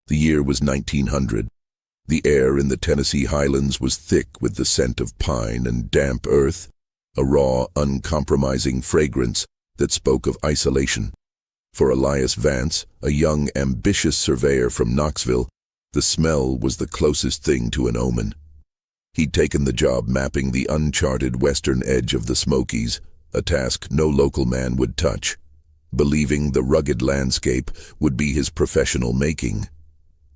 The year was 1900. The air in the Tennessee Highlands was thick with the scent of pine and damp earth, a raw, uncompromising fragrance that spoke of isolation. For Elias Vance, a young, ambitious surveyor from Knoxville, the smell was the closest thing to an omen. He'd taken the job mapping the uncharted western edge of the Smokies, a task no local man would touch, believing the rugged landscape would be his professional making.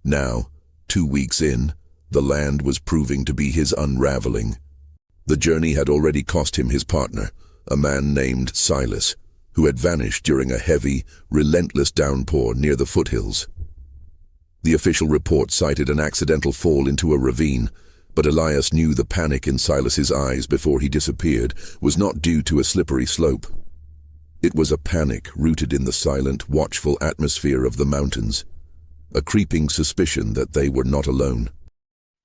Now, 2 weeks in, the land was proving to be his unraveling. The journey had already cost him his partner, a man named Silas, who had vanished during a heavy, relentless downpour near the foothills. The official report cited an accidental fall into a ravine, but Elias knew the panic in Silas's eyes before he disappeared was not due to a slippery slope. It was a panic rooted in the silent, watchful atmosphere of the mountains, a creeping suspicion that they were not alone.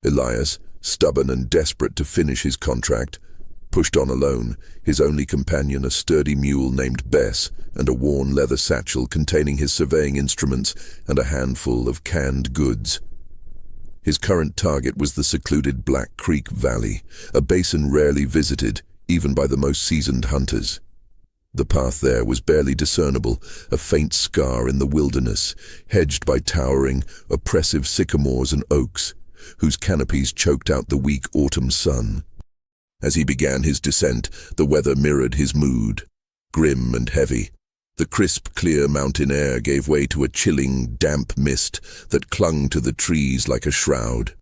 Elias, stubborn and desperate to finish his contract, pushed on alone, his only companion a sturdy mule named Bess and a worn leather satchel containing his surveying instruments and a handful of canned goods. His current target was the secluded Black Creek Valley, a basin rarely visited, even by the most seasoned hunters. The path there was barely discernible, a faint scar in the wilderness, hedged by towering, oppressive sycamores and oaks, whose canopies choked out the weak autumn sun. As he began his descent, the weather mirrored his mood, grim and heavy. The crisp, clear mountain air gave way to a chilling, damp mist that clung to the trees like a shroud.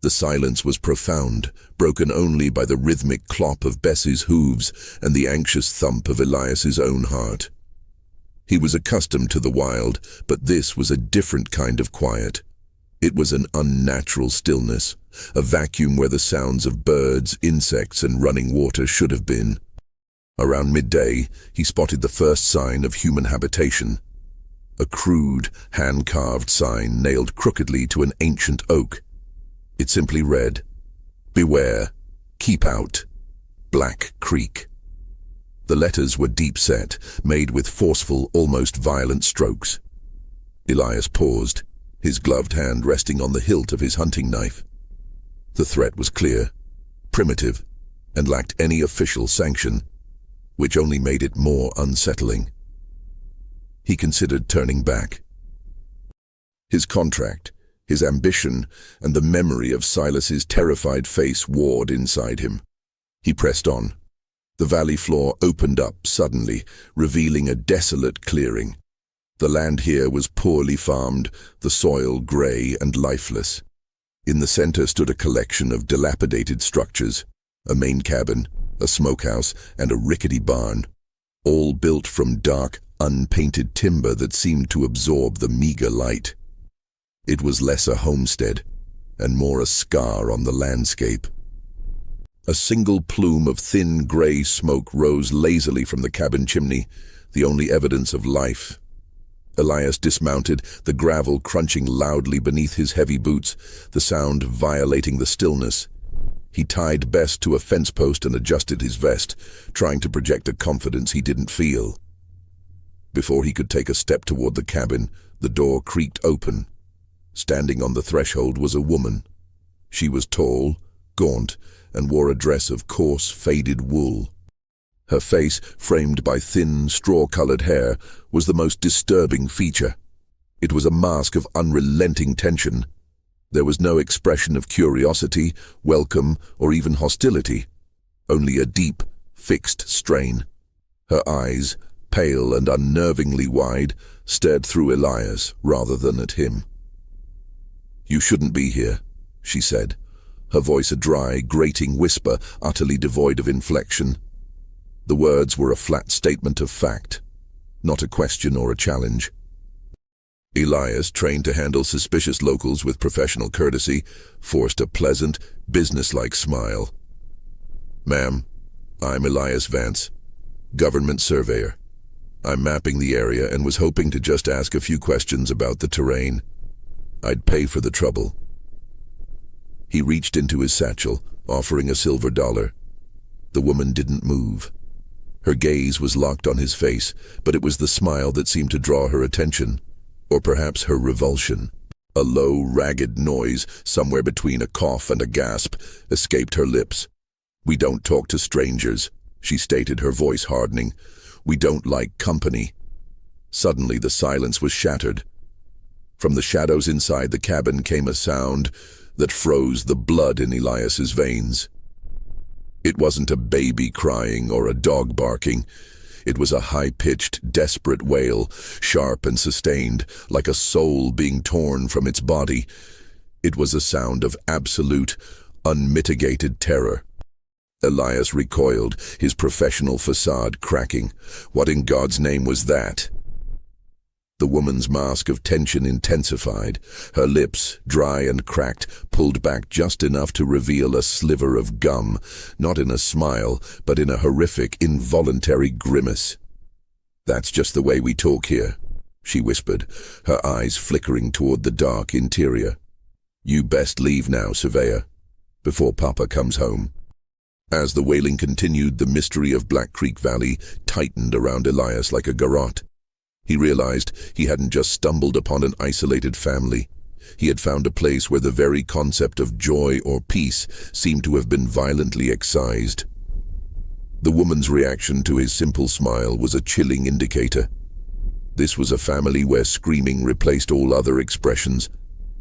The silence was profound, broken only by the rhythmic clop of Bess's hooves and the anxious thump of Elias's own heart. He was accustomed to the wild, but this was a different kind of quiet. It was an unnatural stillness, a vacuum where the sounds of birds, insects, and running water should have been. Around midday, he spotted the first sign of human habitation. A crude, hand-carved sign nailed crookedly to an ancient oak. It simply read, "Beware, keep out, Black Creek." The letters were deep-set, made with forceful, almost violent strokes. Elias paused, his gloved hand resting on the hilt of his hunting knife. The threat was clear, primitive, and lacked any official sanction, which only made it more unsettling. He considered turning back. His contract, his ambition, and the memory of Silas's terrified face warred inside him. He pressed on. The valley floor opened up suddenly, revealing a desolate clearing. The land here was poorly farmed, the soil gray and lifeless. In the center stood a collection of dilapidated structures, a main cabin, a smokehouse, and a rickety barn, all built from dark, unpainted timber that seemed to absorb the meager light. It was less a homestead, and more a scar on the landscape. A single plume of thin gray smoke rose lazily from the cabin chimney, the only evidence of life. Elias dismounted, the gravel crunching loudly beneath his heavy boots, the sound violating the stillness. He tied Bess to a fence post and adjusted his vest, trying to project a confidence he didn't feel. Before he could take a step toward the cabin, the door creaked open. Standing on the threshold was a woman. She was tall, gaunt, and wore a dress of coarse, faded wool. Her face, framed by thin, straw-colored hair, was the most disturbing feature. It was a mask of unrelenting tension. There was no expression of curiosity, welcome, or even hostility. Only a deep, fixed strain. Her eyes, pale and unnervingly wide, stared through Elias rather than at him. "You shouldn't be here," she said, her voice a dry, grating whisper utterly devoid of inflection. The words were a flat statement of fact, not a question or a challenge. Elias, trained to handle suspicious locals with professional courtesy, forced a pleasant, businesslike smile. "Ma'am, I'm Elias Vance, government surveyor. I'm mapping the area and was hoping to just ask a few questions about the terrain. I'd pay for the trouble." He reached into his satchel, offering a silver dollar. The woman didn't move. Her gaze was locked on his face, but it was the smile that seemed to draw her attention, or perhaps her revulsion. A low, ragged noise, somewhere between a cough and a gasp, escaped her lips. "We don't talk to strangers," she stated, her voice hardening. "We don't like company." Suddenly the silence was shattered. From the shadows inside the cabin came a sound that froze the blood in Elias's veins. It wasn't a baby crying or a dog barking. It was a high-pitched, desperate wail, sharp and sustained, like a soul being torn from its body. It was a sound of absolute, unmitigated terror. Elias recoiled, his professional facade cracking. What in God's name was that? The woman's mask of tension intensified. Her lips, dry and cracked, pulled back just enough to reveal a sliver of gum, not in a smile, but in a horrific, involuntary grimace. "That's just the way we talk here," she whispered, her eyes flickering toward the dark interior. "You best leave now, Surveyor, before Papa comes home." As the wailing continued, the mystery of Black Creek Valley tightened around Elias like a garrote. He realized he hadn't just stumbled upon an isolated family. He had found a place where the very concept of joy or peace seemed to have been violently excised. The woman's reaction to his simple smile was a chilling indicator. This was a family where screaming replaced all other expressions,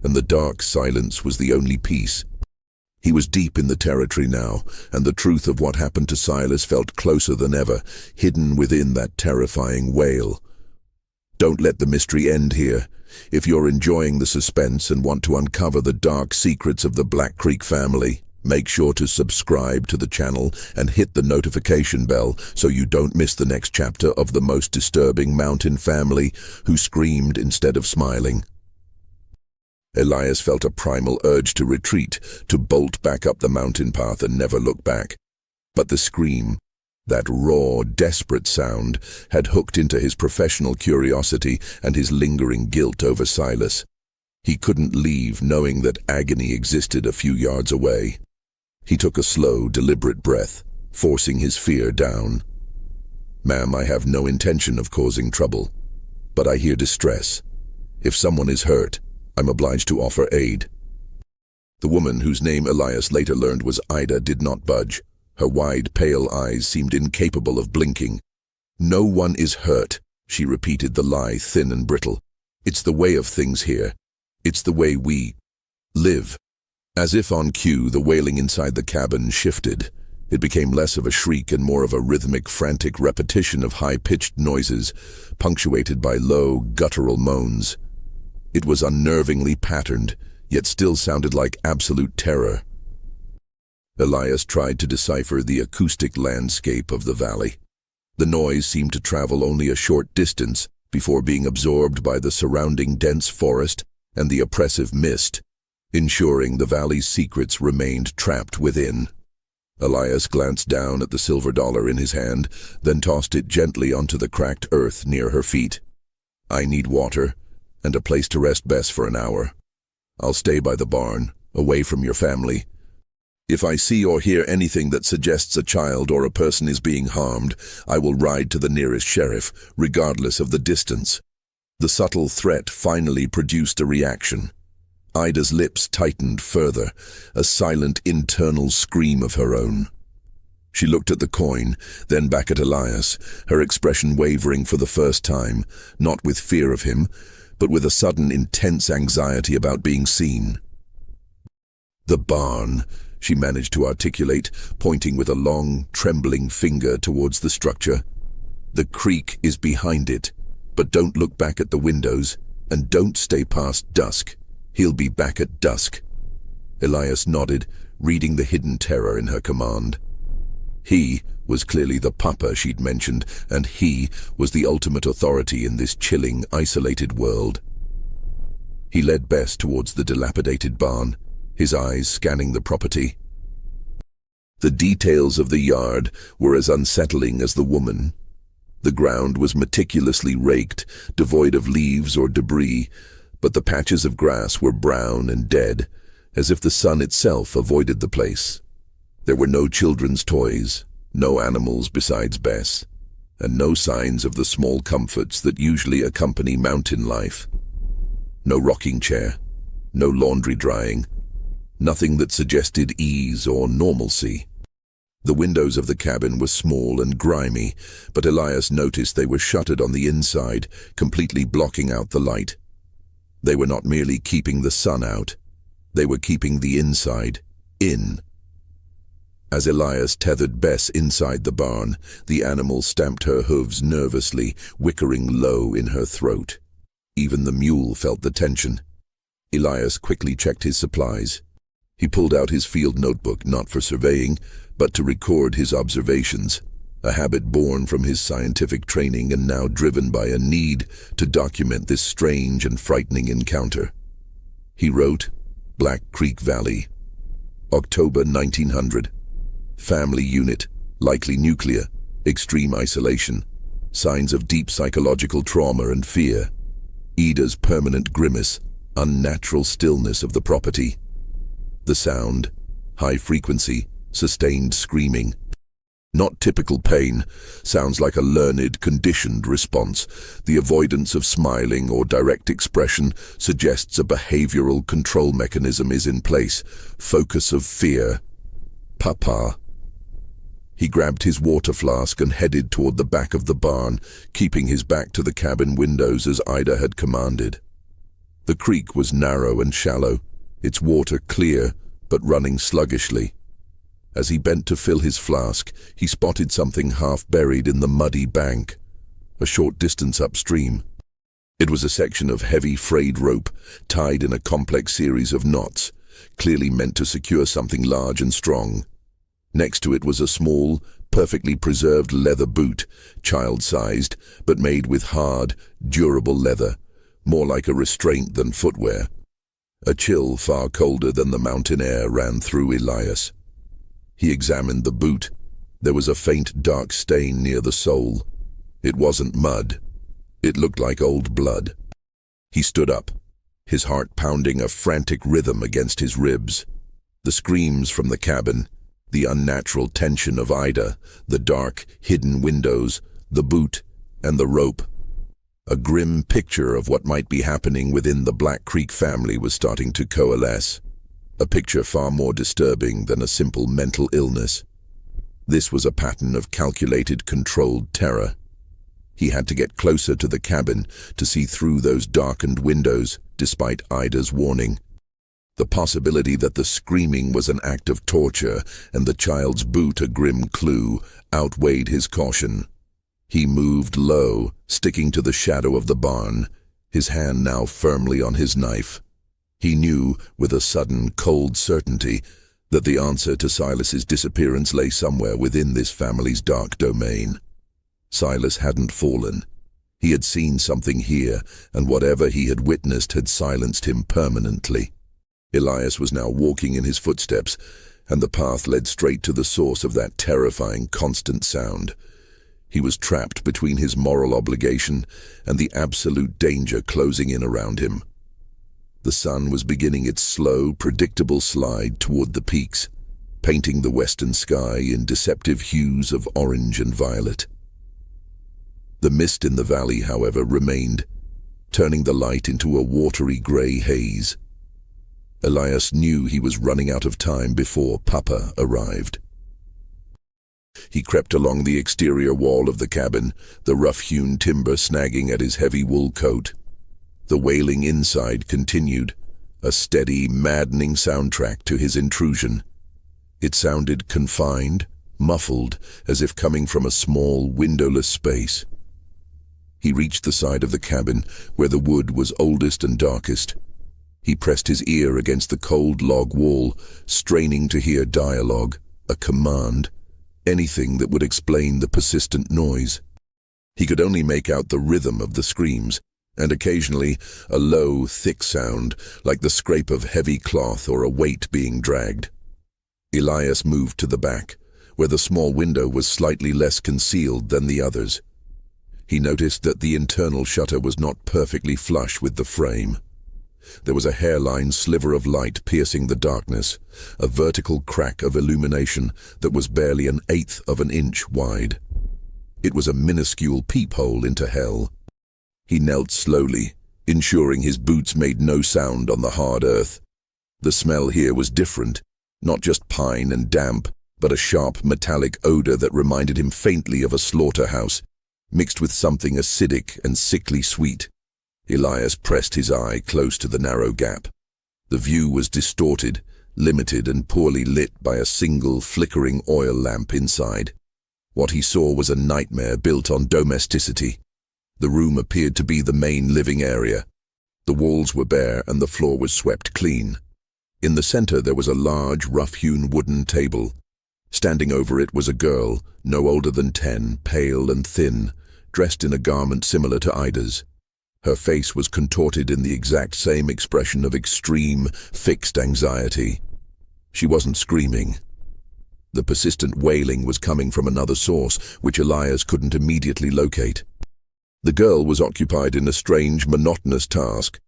and the dark silence was the only peace. He was deep in the territory now, and the truth of what happened to Silas felt closer than ever, hidden within that terrifying wail. Don't let the mystery end here. If you're enjoying the suspense and want to uncover the dark secrets of the Black Creek family, make sure to subscribe to the channel and hit the notification bell so you don't miss the next chapter of the most disturbing mountain family who screamed instead of smiling. Elias felt a primal urge to retreat, to bolt back up the mountain path and never look back. But the scream, that raw, desperate sound, had hooked into his professional curiosity and his lingering guilt over Silas. He couldn't leave knowing that agony existed a few yards away. He took a slow, deliberate breath, forcing his fear down. "Ma'am, I have no intention of causing trouble, but I hear distress. If someone is hurt, I'm obliged to offer aid." The woman, whose name Elias later learned was Ida, did not budge. Her wide, pale eyes seemed incapable of blinking. "No one is hurt," she repeated, the lie thin and brittle. "It's the way of things here. It's the way we live." As if on cue, the wailing inside the cabin shifted. It became less of a shriek and more of a rhythmic, frantic repetition of high-pitched noises, punctuated by low, guttural moans. It was unnervingly patterned, yet still sounded like absolute terror. Elias tried to decipher the acoustic landscape of the valley. The noise seemed to travel only a short distance before being absorbed by the surrounding dense forest and the oppressive mist, ensuring the valley's secrets remained trapped within. Elias glanced down at the silver dollar in his hand, then tossed it gently onto the cracked earth near her feet. "I need water, and a place to rest best for an hour. I'll stay by the barn, away from your family. If I see or hear anything that suggests a child or a person is being harmed, I will ride to the nearest sheriff, regardless of the distance." The subtle threat finally produced a reaction. Ida's lips tightened further, a silent internal scream of her own. She looked at the coin, then back at Elias, her expression wavering for the first time, not with fear of him, but with a sudden intense anxiety about being seen. "The barn," she managed to articulate, pointing with a long, trembling finger towards the structure. "The creek is behind it, but don't look back at the windows, and don't stay past dusk. He'll be back at dusk." Elias nodded, reading the hidden terror in her command. He was clearly the papa she'd mentioned, and he was the ultimate authority in this chilling, isolated world. He led Bess towards the dilapidated barn, his eyes scanning the property. The details of the yard were as unsettling as the woman. The ground was meticulously raked, devoid of leaves or debris, but the patches of grass were brown and dead, as if the sun itself avoided the place. There were no children's toys, no animals besides Bess, and no signs of the small comforts that usually accompany mountain life. No rocking chair, no laundry drying, nothing that suggested ease or normalcy. The windows of the cabin were small and grimy, but Elias noticed they were shuttered on the inside, completely blocking out the light. They were not merely keeping the sun out, they were keeping the inside in. As Elias tethered Bess inside the barn, the animal stamped her hooves nervously, whickering low in her throat. Even the mule felt the tension. Elias quickly checked his supplies. He pulled out his field notebook, not for surveying, but to record his observations, a habit born from his scientific training and now driven by a need to document this strange and frightening encounter. He wrote, Black Creek Valley, October 1900. Family unit, likely nuclear, extreme isolation, signs of deep psychological trauma and fear. Ida's permanent grimace, unnatural stillness of the property. The sound, high frequency, sustained screaming. Not typical pain, sounds like a learned, conditioned response. The avoidance of smiling or direct expression suggests a behavioral control mechanism is in place. Focus of fear. Papa. He grabbed his water flask and headed toward the back of the barn, keeping his back to the cabin windows as Ida had commanded. The creek was narrow and shallow, its water clear, but running sluggishly. As he bent to fill his flask, he spotted something half buried in the muddy bank, a short distance upstream. It was a section of heavy frayed rope, tied in a complex series of knots, clearly meant to secure something large and strong. Next to it was a small, perfectly preserved leather boot, child-sized, but made with hard, durable leather, more like a restraint than footwear. A chill far colder than the mountain air ran through Elias. He examined the boot. There was a faint dark stain near the sole. It wasn't mud. It looked like old blood. He stood up, his heart pounding a frantic rhythm against his ribs. The screams from the cabin, the unnatural tension of Ida, the dark, hidden windows, the boot, and the rope. A grim picture of what might be happening within the Black Creek family was starting to coalesce. A picture far more disturbing than a simple mental illness. This was a pattern of calculated, controlled terror. He had to get closer to the cabin to see through those darkened windows, despite Ida's warning. The possibility that the screaming was an act of torture and the child's boot a grim clue outweighed his caution. He moved low, sticking to the shadow of the barn, his hand now firmly on his knife. He knew, with a sudden, cold certainty, that the answer to Silas's disappearance lay somewhere within this family's dark domain. Silas hadn't fallen. He had seen something here, and whatever he had witnessed had silenced him permanently. Elias was now walking in his footsteps, and the path led straight to the source of that terrifying, constant sound. He was trapped between his moral obligation and the absolute danger closing in around him. The sun was beginning its slow, predictable slide toward the peaks, painting the western sky in deceptive hues of orange and violet. The mist in the valley, however, remained, turning the light into a watery gray haze. Elias knew he was running out of time before Papa arrived. He crept along the exterior wall of the cabin, the rough-hewn timber snagging at his heavy wool coat. The wailing inside continued, a steady, maddening soundtrack to his intrusion. It sounded confined, muffled, as if coming from a small, windowless space. He reached the side of the cabin, where the wood was oldest and darkest. He pressed his ear against the cold log wall, straining to hear dialogue, a command, anything that would explain the persistent noise. He could only make out the rhythm of the screams, and occasionally a low, thick sound, like the scrape of heavy cloth or a weight being dragged. Elias moved to the back, where the small window was slightly less concealed than the others. He noticed that the internal shutter was not perfectly flush with the frame. There was a hairline sliver of light piercing the darkness, a vertical crack of illumination that was barely 1/8 of an inch wide. It was a minuscule peephole into hell. He knelt slowly, ensuring his boots made no sound on the hard earth. The smell here was different, not just pine and damp, but a sharp metallic odor that reminded him faintly of a slaughterhouse, mixed with something acidic and sickly sweet. Elias pressed his eye close to the narrow gap. The view was distorted, limited and poorly lit by a single flickering oil lamp inside. What he saw was a nightmare built on domesticity. The room appeared to be the main living area. The walls were bare and the floor was swept clean. In the center there was a large, rough-hewn wooden table. Standing over it was a girl, no older than 10, pale and thin, dressed in a garment similar to Ida's. Her face was contorted in the exact same expression of extreme, fixed anxiety. She wasn't screaming. The persistent wailing was coming from another source, which Elias couldn't immediately locate. The girl was occupied in a strange, monotonous task,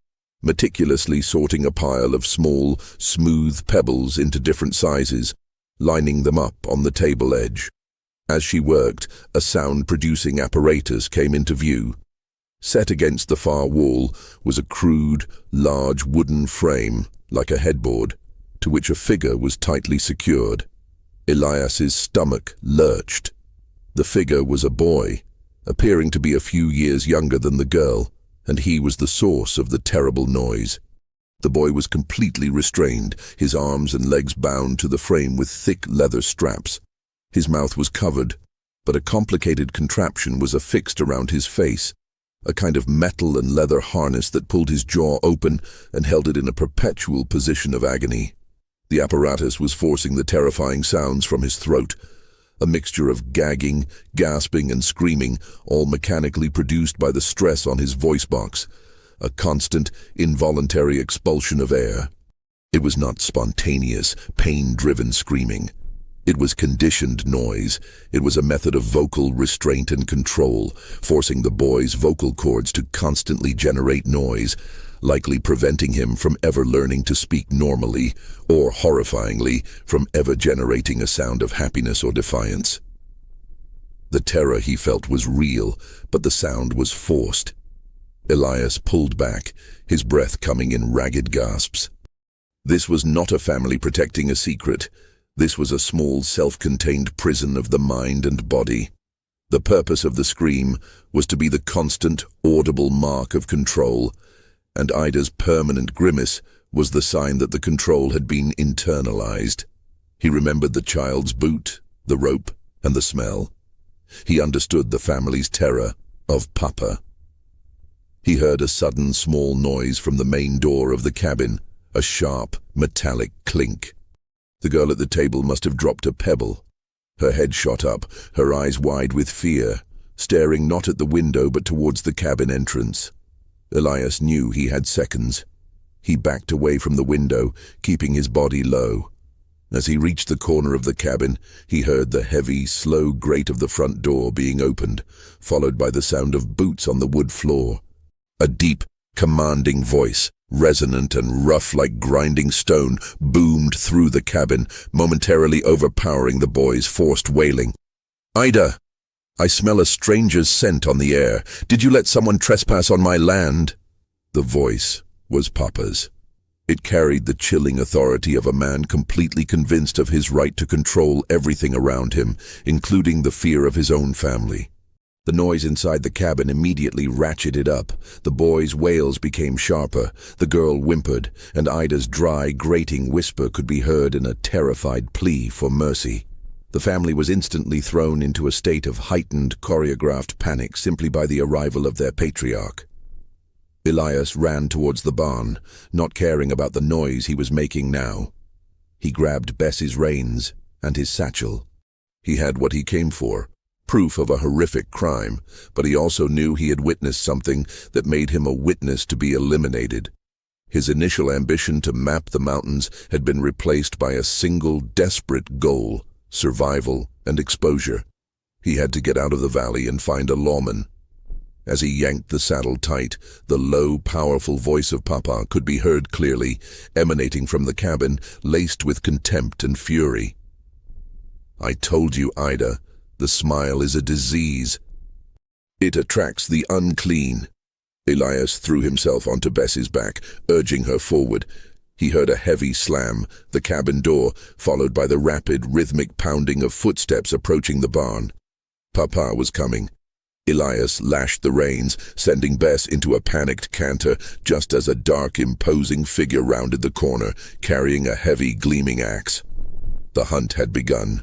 meticulously sorting a pile of small, smooth pebbles into different sizes, lining them up on the table edge. As she worked, a sound-producing apparatus came into view. Set against the far wall was a crude, large wooden frame, like a headboard, to which a figure was tightly secured. Elias's stomach lurched. The figure was a boy, appearing to be a few years younger than the girl, and he was the source of the terrible noise. The boy was completely restrained, his arms and legs bound to the frame with thick leather straps. His mouth was covered, but a complicated contraption was affixed around his face, a kind of metal and leather harness that pulled his jaw open and held it in a perpetual position of agony. The apparatus was forcing the terrifying sounds from his throat, a mixture of gagging, gasping and screaming, all mechanically produced by the stress on his voice box, a constant, involuntary expulsion of air. It was not spontaneous, pain-driven screaming. It was conditioned noise. It was a method of vocal restraint and control, forcing the boy's vocal cords to constantly generate noise, likely preventing him from ever learning to speak normally, or, horrifyingly, from ever generating a sound of happiness or defiance. The terror he felt was real, but the sound was forced. Elias pulled back, his breath coming in ragged gasps. This was not a family protecting a secret. This was a small, self-contained prison of the mind and body. The purpose of the scream was to be the constant, audible mark of control, and Ida's permanent grimace was the sign that the control had been internalized. He remembered the child's boot, the rope, and the smell. He understood the family's terror of Papa. He heard a sudden small noise from the main door of the cabin, a sharp, metallic clink. The girl at the table must have dropped a pebble. Her head shot up, her eyes wide with fear, staring not at the window but towards the cabin entrance. Elias knew he had seconds. He backed away from the window, keeping his body low. As he reached the corner of the cabin, he heard the heavy, slow grate of the front door being opened, followed by the sound of boots on the wood floor. A deep, commanding voice, resonant and rough like grinding stone, boomed through the cabin, momentarily overpowering the boy's forced wailing. "Ida! I smell a stranger's scent on the air. Did you let someone trespass on my land?" The voice was Papa's. It carried the chilling authority of a man completely convinced of his right to control everything around him, including the fear of his own family. The noise inside the cabin immediately ratcheted up. The boy's wails became sharper, the girl whimpered, and Ida's dry, grating whisper could be heard in a terrified plea for mercy. The family was instantly thrown into a state of heightened, choreographed panic simply by the arrival of their patriarch. Elias ran towards the barn, not caring about the noise he was making now. He grabbed Bess's reins and his satchel. He had what he came for, proof of a horrific crime, but he also knew he had witnessed something that made him a witness to be eliminated. His initial ambition to map the mountains had been replaced by a single desperate goal: survival and exposure. He had to get out of the valley and find a lawman. As he yanked the saddle tight, the low, powerful voice of Papa could be heard clearly, emanating from the cabin, laced with contempt and fury. "I told you, Ida, the smile is a disease. It attracts the unclean. Elias threw himself onto Bess's back, urging her forward. He heard a heavy slam, the cabin door, followed by the rapid, rhythmic pounding of footsteps approaching the barn. Papa was coming. Elias lashed the reins, sending Bess into a panicked canter just as a dark, imposing figure rounded the corner, carrying a heavy, gleaming axe. The hunt had begun.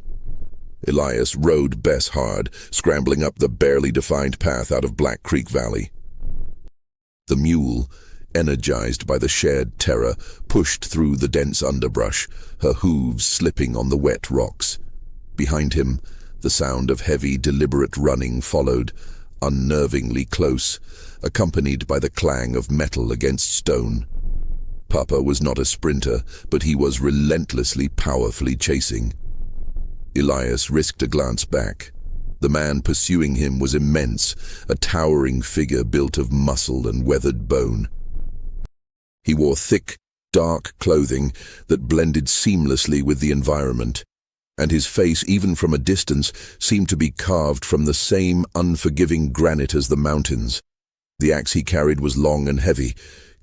Elias rode Bess hard, scrambling up the barely defined path out of Black Creek Valley. The mule, energized by the shared terror, pushed through the dense underbrush, her hooves slipping on the wet rocks. Behind him, the sound of heavy, deliberate running followed, unnervingly close, accompanied by the clang of metal against stone. Papa was not a sprinter, but he was relentlessly, powerfully chasing. Elias risked a glance back. The man pursuing him was immense, a towering figure built of muscle and weathered bone. He wore thick, dark clothing that blended seamlessly with the environment, and his face, even from a distance, seemed to be carved from the same unforgiving granite as the mountains. The axe he carried was long and heavy,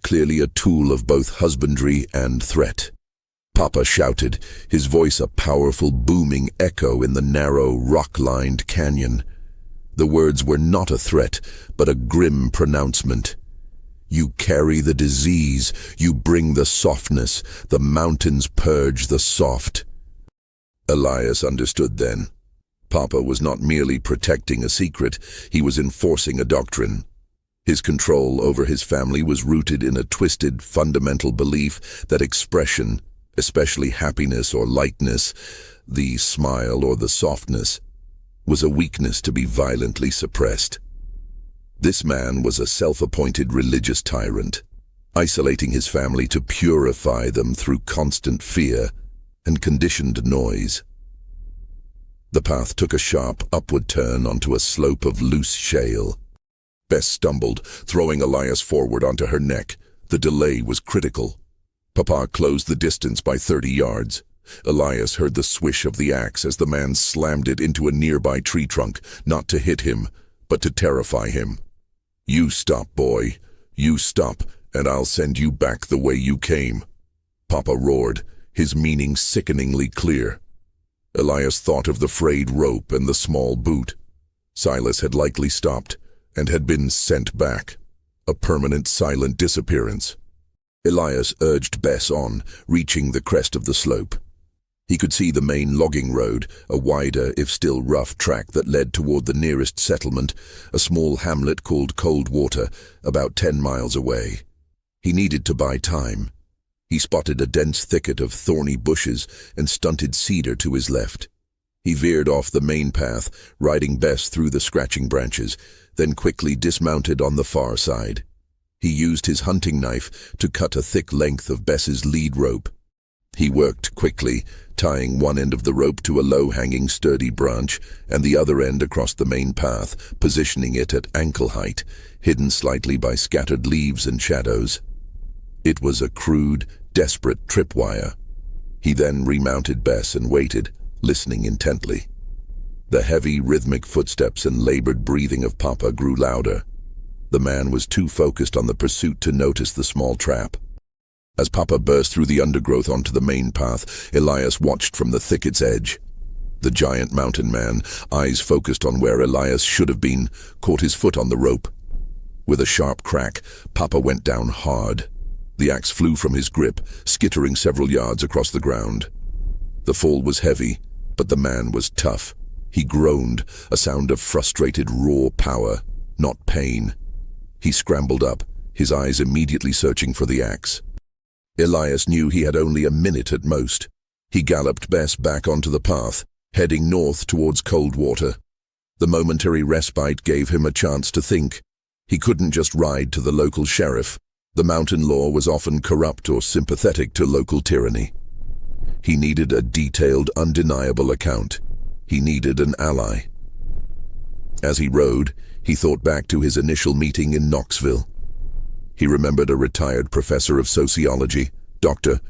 clearly a tool of both husbandry and threat. Papa shouted, his voice a powerful, booming echo in the narrow, rock-lined canyon. The words were not a threat, but a grim pronouncement. You carry the disease, you bring the softness, the mountains purge the soft. Elias understood then. Papa was not merely protecting a secret, he was enforcing a doctrine. His control over his family was rooted in a twisted, fundamental belief that expression, especially happiness or lightness, the smile or the softness, was a weakness to be violently suppressed. This man was a self-appointed religious tyrant, isolating his family to purify them through constant fear and conditioned noise. The path took a sharp, upward turn onto a slope of loose shale. Bess stumbled, throwing Elias forward onto her neck. The delay was critical. Papa closed the distance by 30 yards. Elias heard the swish of the axe as the man slammed it into a nearby tree trunk, not to hit him, but to terrify him. You stop, boy. You stop, and I'll send you back the way you came. Papa roared, his meaning sickeningly clear. Elias thought of the frayed rope and the small boot. Silas had likely stopped, and had been sent back. A permanent silent disappearance. Elias urged Bess on, reaching the crest of the slope. He could see the main logging road, a wider, if still rough, track that led toward the nearest settlement, a small hamlet called Coldwater, about 10 miles away. He needed to buy time. He spotted a dense thicket of thorny bushes and stunted cedar to his left. He veered off the main path, riding Bess through the scratching branches, then quickly dismounted on the far side. He used his hunting knife to cut a thick length of Bess's lead rope. He worked quickly, tying one end of the rope to a low-hanging sturdy branch and the other end across the main path, positioning it at ankle height, hidden slightly by scattered leaves and shadows. It was a crude, desperate tripwire. He then remounted Bess and waited, listening intently. The heavy, rhythmic footsteps and labored breathing of Papa grew louder. The man was too focused on the pursuit to notice the small trap. As Papa burst through the undergrowth onto the main path, Elias watched from the thicket's edge. The giant mountain man, eyes focused on where Elias should have been, caught his foot on the rope. With a sharp crack, Papa went down hard. The axe flew from his grip, skittering several yards across the ground. The fall was heavy, but the man was tough. He groaned, a sound of frustrated, raw power, not pain. He scrambled up, his eyes immediately searching for the axe. Elias knew he had only a minute at most. He galloped Bess back onto the path, heading north towards Coldwater. The momentary respite gave him a chance to think. He couldn't just ride to the local sheriff. The mountain law was often corrupt or sympathetic to local tyranny. He needed a detailed, undeniable account. He needed an ally. As he rode, he thought back to his initial meeting in Knoxville. He remembered a retired professor of sociology, Dr.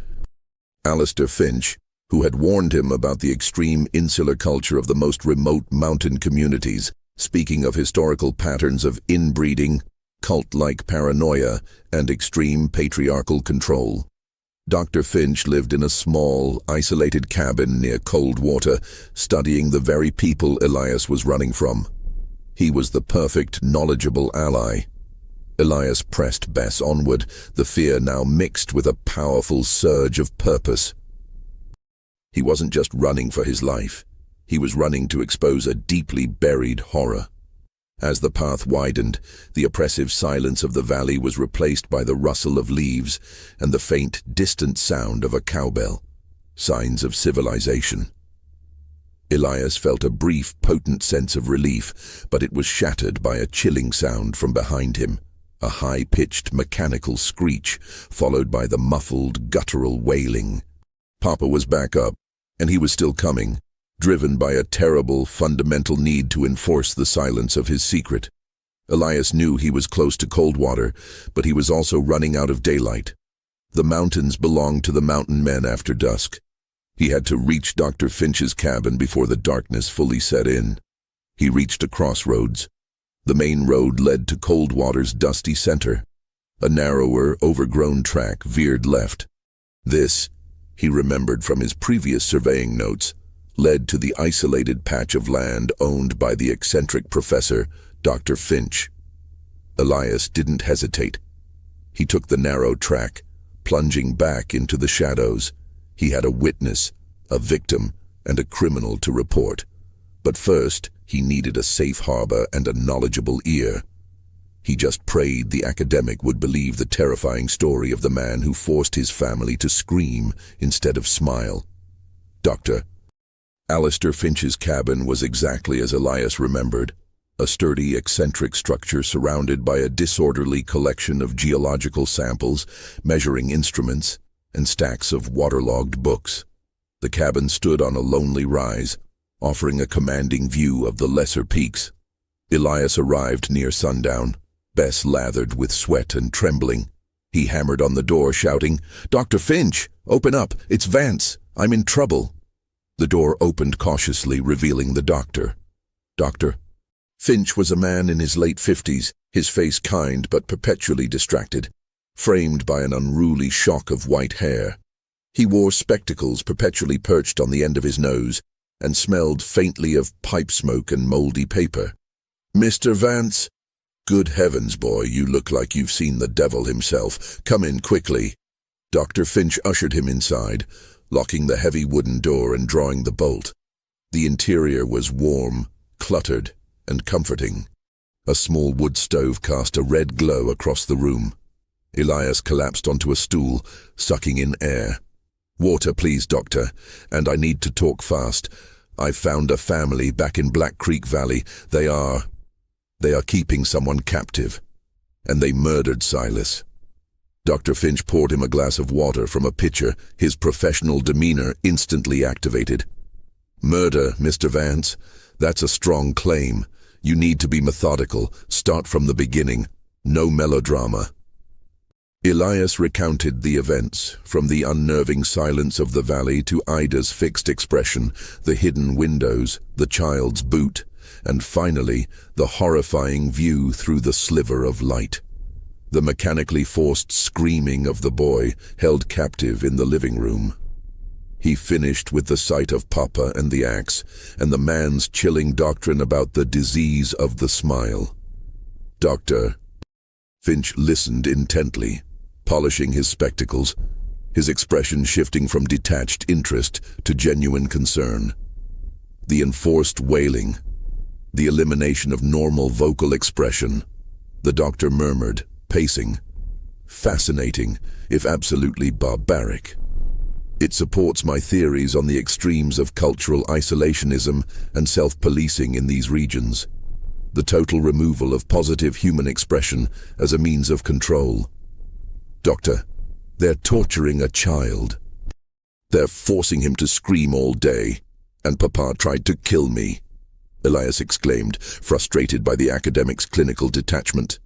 Alistair Finch, who had warned him about the extreme insular culture of the most remote mountain communities, speaking of historical patterns of inbreeding, cult-like paranoia and extreme patriarchal control. Dr. Finch lived in a small, isolated cabin near cold water, studying the very people Elias was running from. He was the perfect, knowledgeable ally. Elias pressed Bess onward, the fear now mixed with a powerful surge of purpose. He wasn't just running for his life. He was running to expose a deeply buried horror. As the path widened, the oppressive silence of the valley was replaced by the rustle of leaves and the faint, distant sound of a cowbell, signs of civilization. Elias felt a brief, potent sense of relief, but it was shattered by a chilling sound from behind him, a high-pitched mechanical screech, followed by the muffled, guttural wailing. Papa was back up, and he was still coming, driven by a terrible, fundamental need to enforce the silence of his secret. Elias knew he was close to Coldwater, but he was also running out of daylight. The mountains belonged to the mountain men after dusk. He had to reach Dr. Finch's cabin before the darkness fully set in. He reached a crossroads. The main road led to Coldwater's dusty center. A narrower, overgrown track veered left. This, he remembered from his previous surveying notes, led to the isolated patch of land owned by the eccentric professor, Dr. Finch. Elias didn't hesitate. He took the narrow track, plunging back into the shadows. He had a witness, a victim, and a criminal to report. But first, he needed a safe harbor and a knowledgeable ear. He just prayed the academic would believe the terrifying story of the man who forced his family to scream instead of smile. Dr. Alistair Finch's cabin was exactly as Elias remembered, a sturdy, eccentric structure surrounded by a disorderly collection of geological samples, measuring instruments, and stacks of waterlogged books. The cabin stood on a lonely rise, offering a commanding view of the lesser peaks. Elias arrived near sundown, Bess lathered with sweat and trembling. He hammered on the door, shouting, "Dr. Finch, open up! It's Vance! I'm in trouble!" The door opened cautiously, revealing the doctor. Dr. Finch was a man in his late 50s, his face kind but perpetually distracted, framed by an unruly shock of white hair. He wore spectacles perpetually perched on the end of his nose and smelled faintly of pipe smoke and moldy paper. "Mr. Vance? Good heavens, boy, you look like you've seen the devil himself. Come in quickly." Dr. Finch ushered him inside, locking the heavy wooden door and drawing the bolt. The interior was warm, cluttered, and comforting. A small wood stove cast a red glow across the room. Elias collapsed onto a stool, sucking in air. "Water, please, doctor, and I need to talk fast. I've found a family back in Black Creek Valley. They are keeping someone captive, and they murdered Silas." Dr. Finch poured him a glass of water from a pitcher, his professional demeanor instantly activated. "Murder, Mr. Vance? That's a strong claim. You need to be methodical. Start from the beginning. No melodrama." Elias recounted the events, from the unnerving silence of the valley to Ida's fixed expression, the hidden windows, the child's boot, and finally, the horrifying view through the sliver of light. The mechanically forced screaming of the boy held captive in the living room. He finished with the sight of Papa and the axe, and the man's chilling doctrine about the disease of the smile. Dr. Finch listened intently, polishing his spectacles, his expression shifting from detached interest to genuine concern. The enforced wailing, the elimination of normal vocal expression, the doctor murmured, pacing. "Fascinating, if absolutely barbaric. It supports my theories on the extremes of cultural isolationism and self-policing in these regions. The total removal of positive human expression as a means of control. Doctor, they're torturing a child. They're forcing him to scream all day, and Papa tried to kill me," Elias exclaimed, frustrated by the academic's clinical detachment.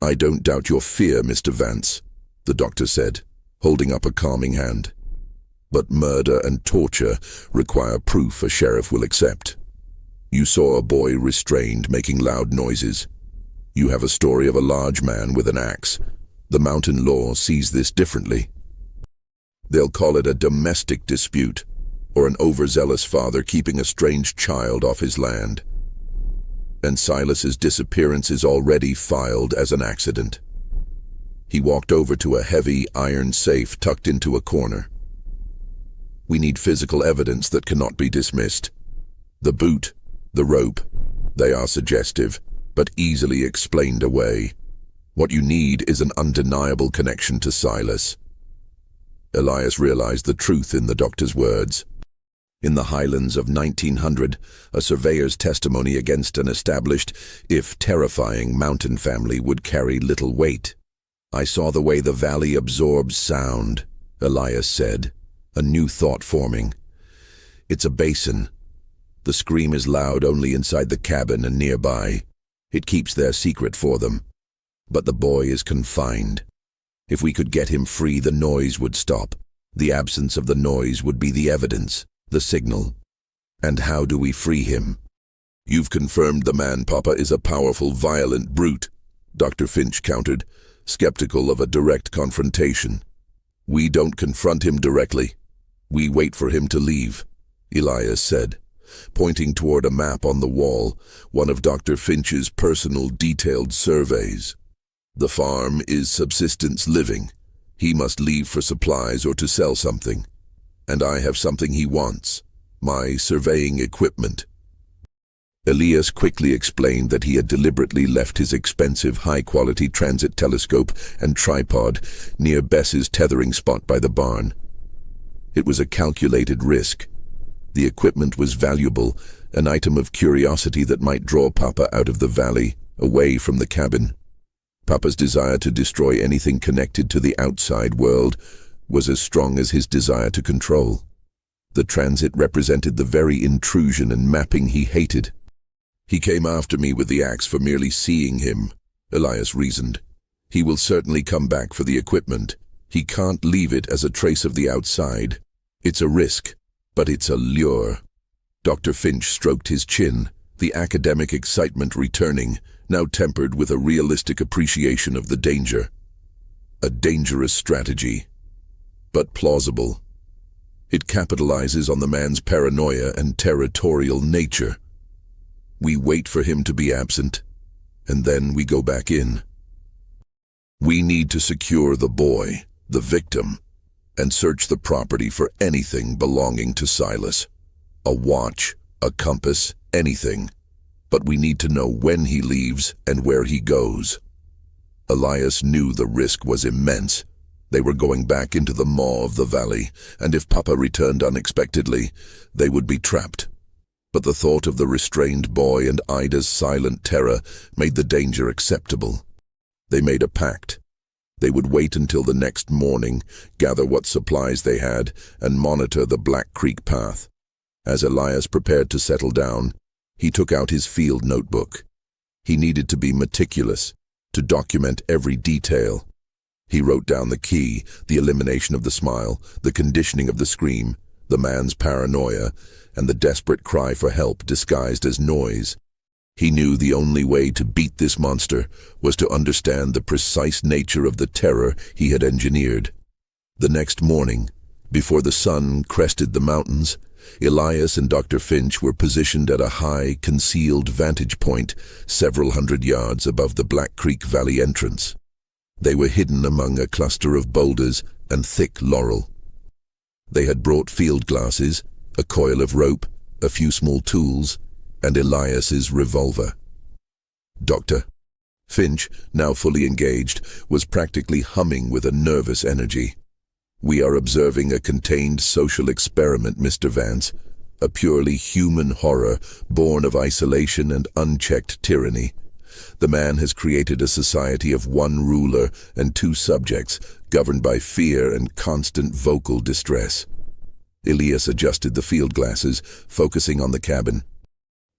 "I don't doubt your fear, Mr. Vance," the doctor said, holding up a calming hand. "But murder and torture require proof a sheriff will accept. You saw a boy restrained, making loud noises. You have a story of a large man with an axe. The mountain law sees this differently. They'll call it a domestic dispute, or an overzealous father keeping a strange child off his land. And Silas's disappearance is already filed as an accident. He walked over to a heavy iron safe tucked into a corner. We need physical evidence that cannot be dismissed. The boot, the rope, they are suggestive, but easily explained away. What you need is an undeniable connection to Silas. Elias realized the truth in the doctor's words. In the Highlands of 1900, a surveyor's testimony against an established, if terrifying, mountain family would carry little weight. "I saw the way the valley absorbs sound," Elias said, a new thought forming. "It's a basin. The scream is loud only inside the cabin and nearby. It keeps their secret for them. But the boy is confined. If we could get him free, the noise would stop. The absence of the noise would be the evidence, the signal. And how do we free him?" "You've confirmed the man, Papa, is a powerful, violent brute," Dr. Finch countered, skeptical of a direct confrontation. "We don't confront him directly. We wait for him to leave," Elias said, pointing toward a map on the wall, one of Dr. Finch's personal detailed surveys. "The farm is subsistence living. He must leave for supplies or to sell something. And I have something he wants, my surveying equipment." Elias quickly explained that he had deliberately left his expensive, high-quality transit telescope and tripod near Bess's tethering spot by the barn. It was a calculated risk. The equipment was valuable, an item of curiosity that might draw Papa out of the valley, away from the cabin. Papa's desire to destroy anything connected to the outside world was as strong as his desire to control. The transit represented the very intrusion and mapping he hated. "He came after me with the axe for merely seeing him," Elias reasoned. "He will certainly come back for the equipment. He can't leave it as a trace of the outside. It's a risk, but it's a lure." Dr. Finch stroked his chin, the academic excitement returning, now tempered with a realistic appreciation of the danger. "A dangerous strategy, but plausible. It capitalizes on the man's paranoia and territorial nature. We wait for him to be absent, and then we go back in. We need to secure the boy, the victim, and search the property for anything belonging to Silas. A watch, a compass, anything. But we need to know when he leaves and where he goes." Elias knew the risk was immense. They were going back into the maw of the valley, and if Papa returned unexpectedly, they would be trapped. But the thought of the restrained boy and Ida's silent terror made the danger acceptable. They made a pact. They would wait until the next morning, gather what supplies they had, and monitor the Black Creek path. As Elias prepared to settle down, he took out his field notebook. He needed to be meticulous, to document every detail. He wrote down the key, the elimination of the smile, the conditioning of the scream, the man's paranoia, and the desperate cry for help disguised as noise. He knew the only way to beat this monster was to understand the precise nature of the terror he had engineered. The next morning, before the sun crested the mountains, Elias and Dr. Finch were positioned at a high, concealed vantage point several hundred yards above the Black Creek Valley entrance. They were hidden among a cluster of boulders and thick laurel. They had brought field glasses, a coil of rope, a few small tools, and Elias's revolver. Dr. Finch, now fully engaged, was practically humming with a nervous energy. "We are observing a contained social experiment, Mr. Vance, a purely human horror born of isolation and unchecked tyranny. The man has created a society of one ruler and two subjects, governed by fear and constant vocal distress." Elias adjusted the field glasses, focusing on the cabin.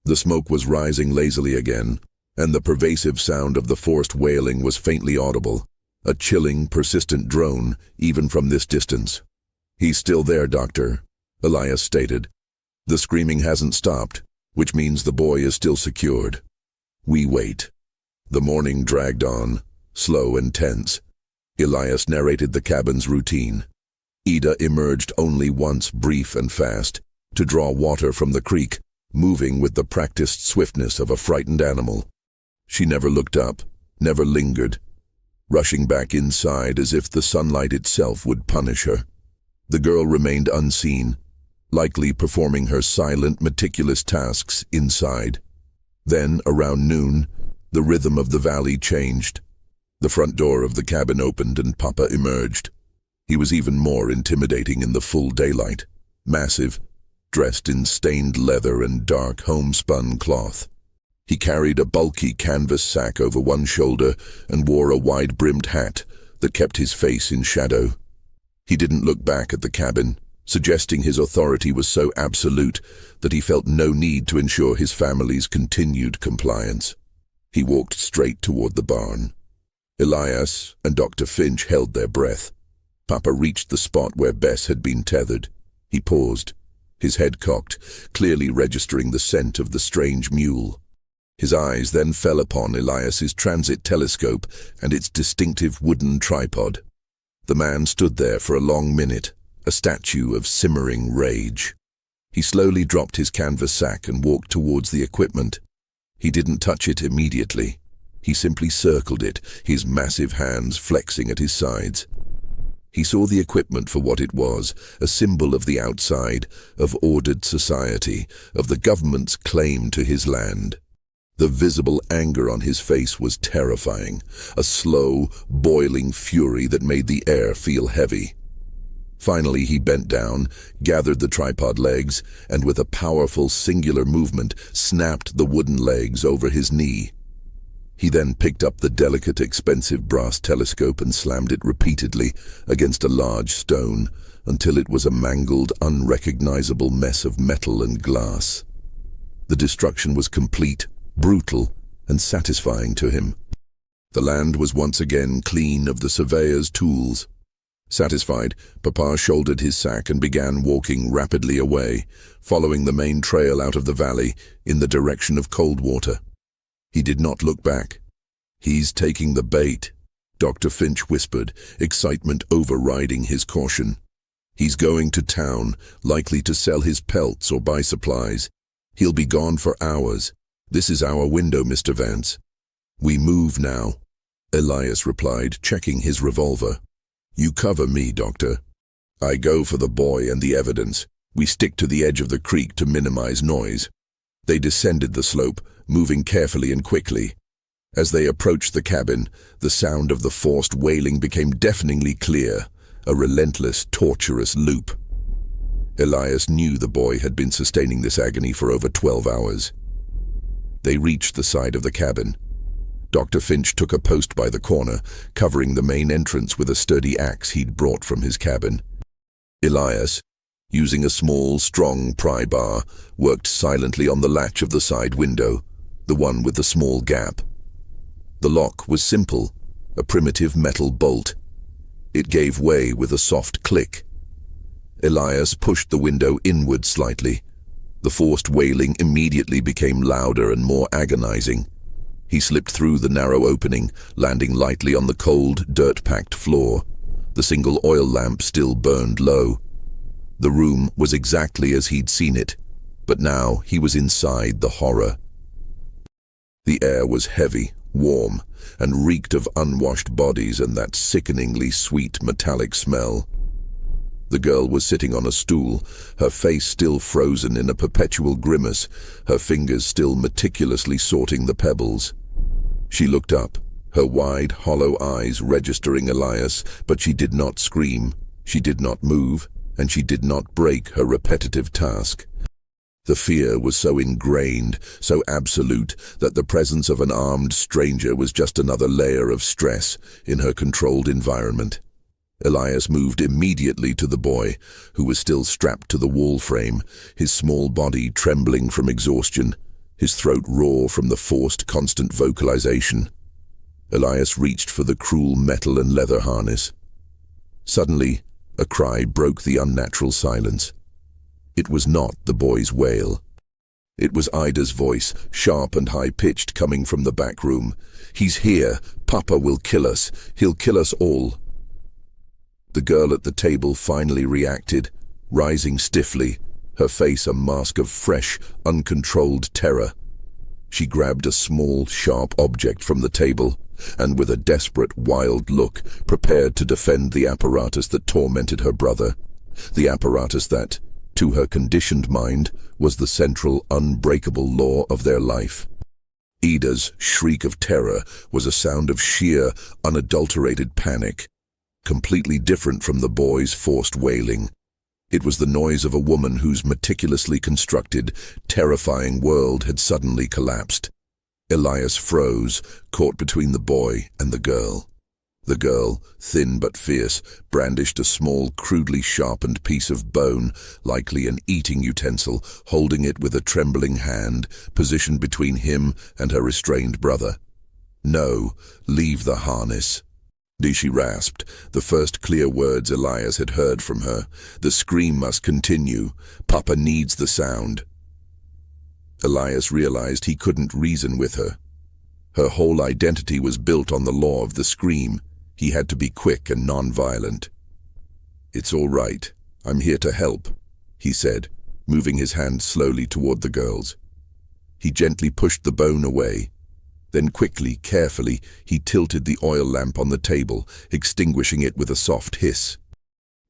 The smoke was rising lazily again, and the pervasive sound of the forced wailing was faintly audible. A chilling, persistent drone, even from this distance. "He's still there, Doctor," Elias stated. "The screaming hasn't stopped, which means the boy is still secured. We wait." The morning dragged on, slow and tense. Elias narrated the cabin's routine. Ida emerged only once, brief and fast, to draw water from the creek, moving with the practiced swiftness of a frightened animal. She never looked up, never lingered, rushing back inside as if the sunlight itself would punish her. The girl remained unseen, likely performing her silent, meticulous tasks inside. Then, around noon, the rhythm of the valley changed. The front door of the cabin opened and Papa emerged. He was even more intimidating in the full daylight, massive, dressed in stained leather and dark homespun cloth. He carried a bulky canvas sack over one shoulder and wore a wide-brimmed hat that kept his face in shadow. He didn't look back at the cabin, suggesting his authority was so absolute that he felt no need to ensure his family's continued compliance. He walked straight toward the barn. Elias and Dr. Finch held their breath. Papa reached the spot where Bess had been tethered. He paused, his head cocked, clearly registering the scent of the strange mule. His eyes then fell upon Elias's transit telescope and its distinctive wooden tripod. The man stood there for a long minute, a statue of simmering rage. He slowly dropped his canvas sack and walked towards the equipment. He didn't touch it immediately. He simply circled it, his massive hands flexing at his sides. He saw the equipment for what it was, a symbol of the outside, of ordered society, of the government's claim to his land. The visible anger on his face was terrifying, a slow, boiling fury that made the air feel heavy. Finally, he bent down, gathered the tripod legs, and with a powerful, singular movement, snapped the wooden legs over his knee. He then picked up the delicate, expensive brass telescope and slammed it repeatedly against a large stone until it was a mangled, unrecognizable mess of metal and glass. The destruction was complete, brutal, and satisfying to him. The land was once again clean of the surveyor's tools. Satisfied, Papa shouldered his sack and began walking rapidly away, following the main trail out of the valley in the direction of Coldwater. He did not look back. "He's taking the bait," Dr. Finch whispered, excitement overriding his caution. "He's going to town, likely to sell his pelts or buy supplies. He'll be gone for hours. This is our window, Mr. Vance." "We move now," Elias replied, checking his revolver. "You cover me, Doctor. I go for the boy and the evidence. We stick to the edge of the creek to minimize noise." They descended the slope, moving carefully and quickly. As they approached the cabin, the sound of the forced wailing became deafeningly clear, a relentless, torturous loop. Elias knew the boy had been sustaining this agony for over 12 hours. They reached the side of the cabin. Dr. Finch took a post by the corner, covering the main entrance with a sturdy axe he'd brought from his cabin. Elias, using a small, strong pry bar, worked silently on the latch of the side window, the one with the small gap. The lock was simple, a primitive metal bolt. It gave way with a soft click. Elias pushed the window inward slightly. The forced wailing immediately became louder and more agonizing. He slipped through the narrow opening, landing lightly on the cold, dirt-packed floor. The single oil lamp still burned low. The room was exactly as he'd seen it, but now he was inside the horror. The air was heavy, warm, and reeked of unwashed bodies and that sickeningly sweet metallic smell. The girl was sitting on a stool, her face still frozen in a perpetual grimace, her fingers still meticulously sorting the pebbles. She looked up, her wide, hollow eyes registering Elias, but she did not scream, she did not move, and she did not break her repetitive task. The fear was so ingrained, so absolute, that the presence of an armed stranger was just another layer of stress in her controlled environment. Elias moved immediately to the boy, who was still strapped to the wall frame, his small body trembling from exhaustion, his throat raw from the forced constant vocalization. Elias reached for the cruel metal and leather harness. Suddenly, a cry broke the unnatural silence. It was not the boy's wail. It was Ida's voice, sharp and high-pitched, coming from the back room. "He's here. Papa will kill us. He'll kill us all." The girl at the table finally reacted, rising stiffly, her face a mask of fresh, uncontrolled terror. She grabbed a small, sharp object from the table, and with a desperate, wild look, prepared to defend the apparatus that tormented her brother. The apparatus that, to her conditioned mind, was the central, unbreakable law of their life. Ida's shriek of terror was a sound of sheer, unadulterated panic, completely different from the boy's forced wailing. It was the noise of a woman whose meticulously constructed, terrifying world had suddenly collapsed. Elias froze, caught between the boy and the girl. The girl, thin but fierce, brandished a small, crudely sharpened piece of bone, likely an eating utensil, holding it with a trembling hand, positioned between him and her restrained brother. "No, leave the harness," she rasped, the first clear words Elias had heard from her. "The scream must continue. Papa needs the sound." Elias realized he couldn't reason with her. Her whole identity was built on the law of the scream. He had to be quick and non-violent. "It's all right. I'm here to help," he said, moving his hand slowly toward the girls. He gently pushed the bone away. Then quickly, carefully, he tilted the oil lamp on the table, extinguishing it with a soft hiss.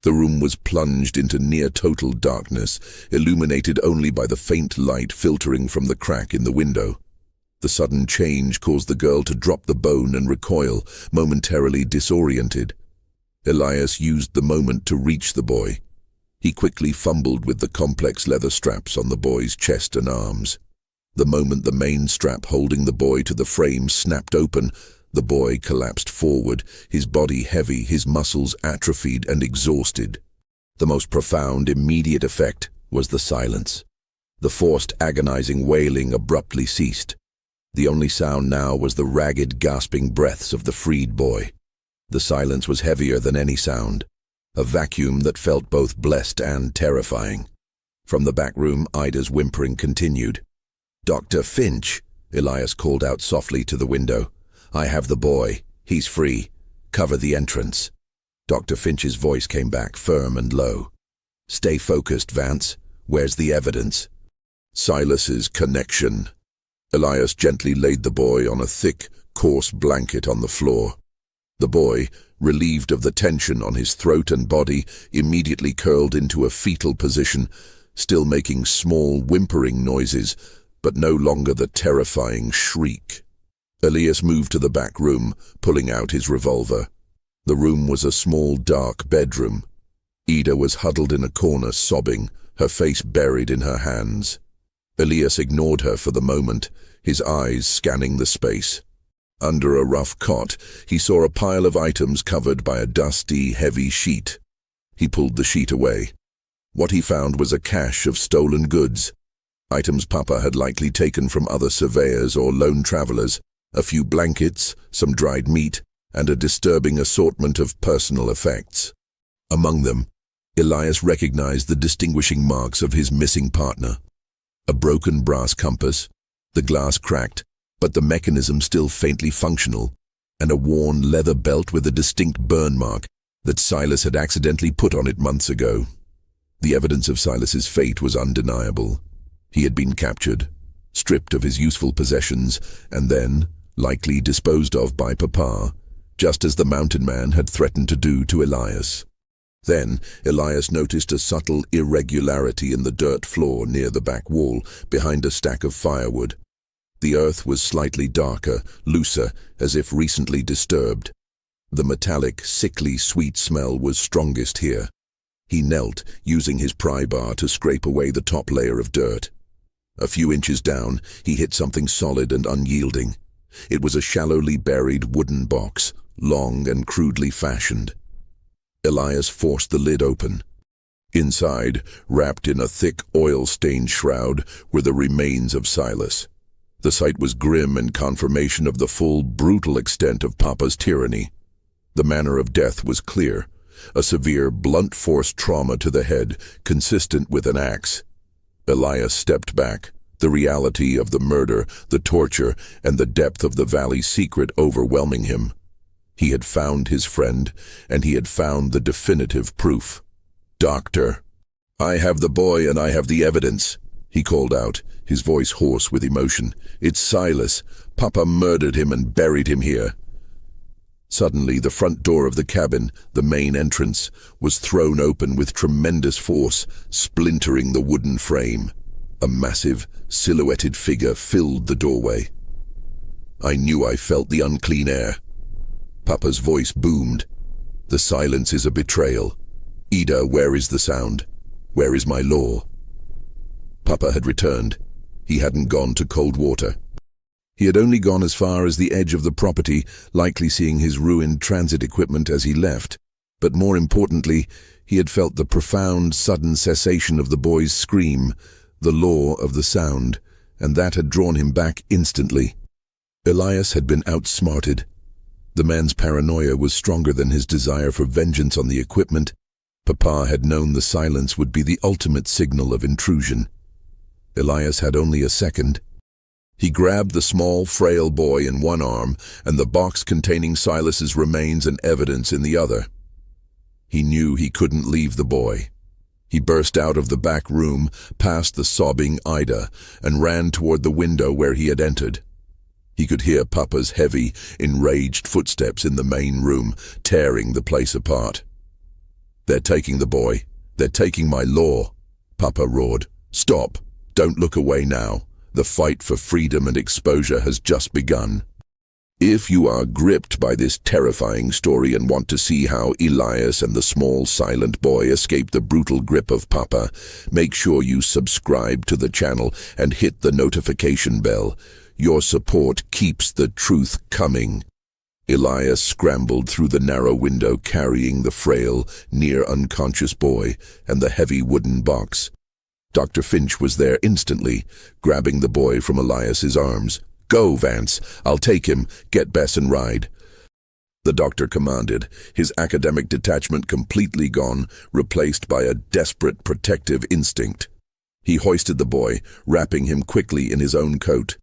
The room was plunged into near-total darkness, illuminated only by the faint light filtering from the crack in the window. The sudden change caused the girl to drop the bone and recoil, momentarily disoriented. Elias used the moment to reach the boy. He quickly fumbled with the complex leather straps on the boy's chest and arms. The moment the main strap holding the boy to the frame snapped open, the boy collapsed forward, his body heavy, his muscles atrophied and exhausted. The most profound, immediate effect was the silence. The forced, agonizing wailing abruptly ceased. The only sound now was the ragged, gasping breaths of the freed boy. The silence was heavier than any sound, a vacuum that felt both blessed and terrifying. From the back room, Ida's whimpering continued. "Dr. Finch," Elias called out softly to the window. "I have the boy. He's free. Cover the entrance." Dr. Finch's voice came back, firm and low. "Stay focused, Vance. Where's the evidence?" "Silas's connection." Elias gently laid the boy on a thick, coarse blanket on the floor. The boy, relieved of the tension on his throat and body, immediately curled into a fetal position, still making small, whimpering noises, but no longer the terrifying shriek. Elias moved to the back room, pulling out his revolver. The room was a small, dark bedroom. Ida was huddled in a corner, sobbing, her face buried in her hands. Elias ignored her for the moment, his eyes scanning the space. Under a rough cot, he saw a pile of items covered by a dusty, heavy sheet. He pulled the sheet away. What he found was a cache of stolen goods, items Papa had likely taken from other surveyors or lone travelers, a few blankets, some dried meat, and a disturbing assortment of personal effects. Among them, Elias recognized the distinguishing marks of his missing partner. A broken brass compass, the glass cracked, but the mechanism still faintly functional, and a worn leather belt with a distinct burn mark that Silas had accidentally put on it months ago. The evidence of Silas's fate was undeniable. He had been captured, stripped of his useful possessions, and then, likely disposed of by Papa, just as the mountain man had threatened to do to Elias. Then, Elias noticed a subtle irregularity in the dirt floor near the back wall, behind a stack of firewood. The earth was slightly darker, looser, as if recently disturbed. The metallic, sickly, sweet smell was strongest here. He knelt, using his pry bar to scrape away the top layer of dirt. A few inches down, he hit something solid and unyielding. It was a shallowly buried wooden box, long and crudely fashioned. Elias forced the lid open. Inside, wrapped in a thick, oil-stained shroud, were the remains of Silas. The sight was grim and confirmation of the full, brutal extent of Papa's tyranny. The manner of death was clear, a severe, blunt-force trauma to the head, consistent with an axe. Elias stepped back, the reality of the murder, the torture, and the depth of the valley's secret overwhelming him. He had found his friend, and he had found the definitive proof. "Doctor, I have the boy and I have the evidence," he called out, his voice hoarse with emotion. "It's Silas. Papa murdered him and buried him here." Suddenly, the front door of the cabin, the main entrance, was thrown open with tremendous force, splintering the wooden frame. A massive, silhouetted figure filled the doorway. I knew I felt the unclean air. Papa's voice boomed. "The silence is a betrayal. Ida, where is the sound? Where is my law?" Papa had returned. He hadn't gone to cold water. He had only gone as far as the edge of the property, likely seeing his ruined transit equipment as he left. But more importantly, he had felt the profound, sudden cessation of the boy's scream, the law of the sound, and that had drawn him back instantly. Elias had been outsmarted. The man's paranoia was stronger than his desire for vengeance on the equipment. Papa had known the silence would be the ultimate signal of intrusion. Elias had only a second. He grabbed the small, frail boy in one arm and the box containing Silas's remains and evidence in the other. He knew he couldn't leave the boy. He burst out of the back room, past the sobbing Ida, and ran toward the window where he had entered. He could hear Papa's heavy, enraged footsteps in the main room, tearing the place apart. "They're taking the boy. They're taking my law," Papa roared. "Stop. Don't look away now. The fight for freedom and exposure has just begun." If you are gripped by this terrifying story and want to see how Elias and the small silent boy escape the brutal grip of Papa, make sure you subscribe to the channel and hit the notification bell. Your support keeps the truth coming. Elias scrambled through the narrow window carrying the frail, near-unconscious boy and the heavy wooden box. Dr. Finch was there instantly, grabbing the boy from Elias's arms. "Go, Vance. I'll take him. Get Bess and ride." The doctor commanded, his academic detachment completely gone, replaced by a desperate protective instinct. He hoisted the boy, wrapping him quickly in his own coat.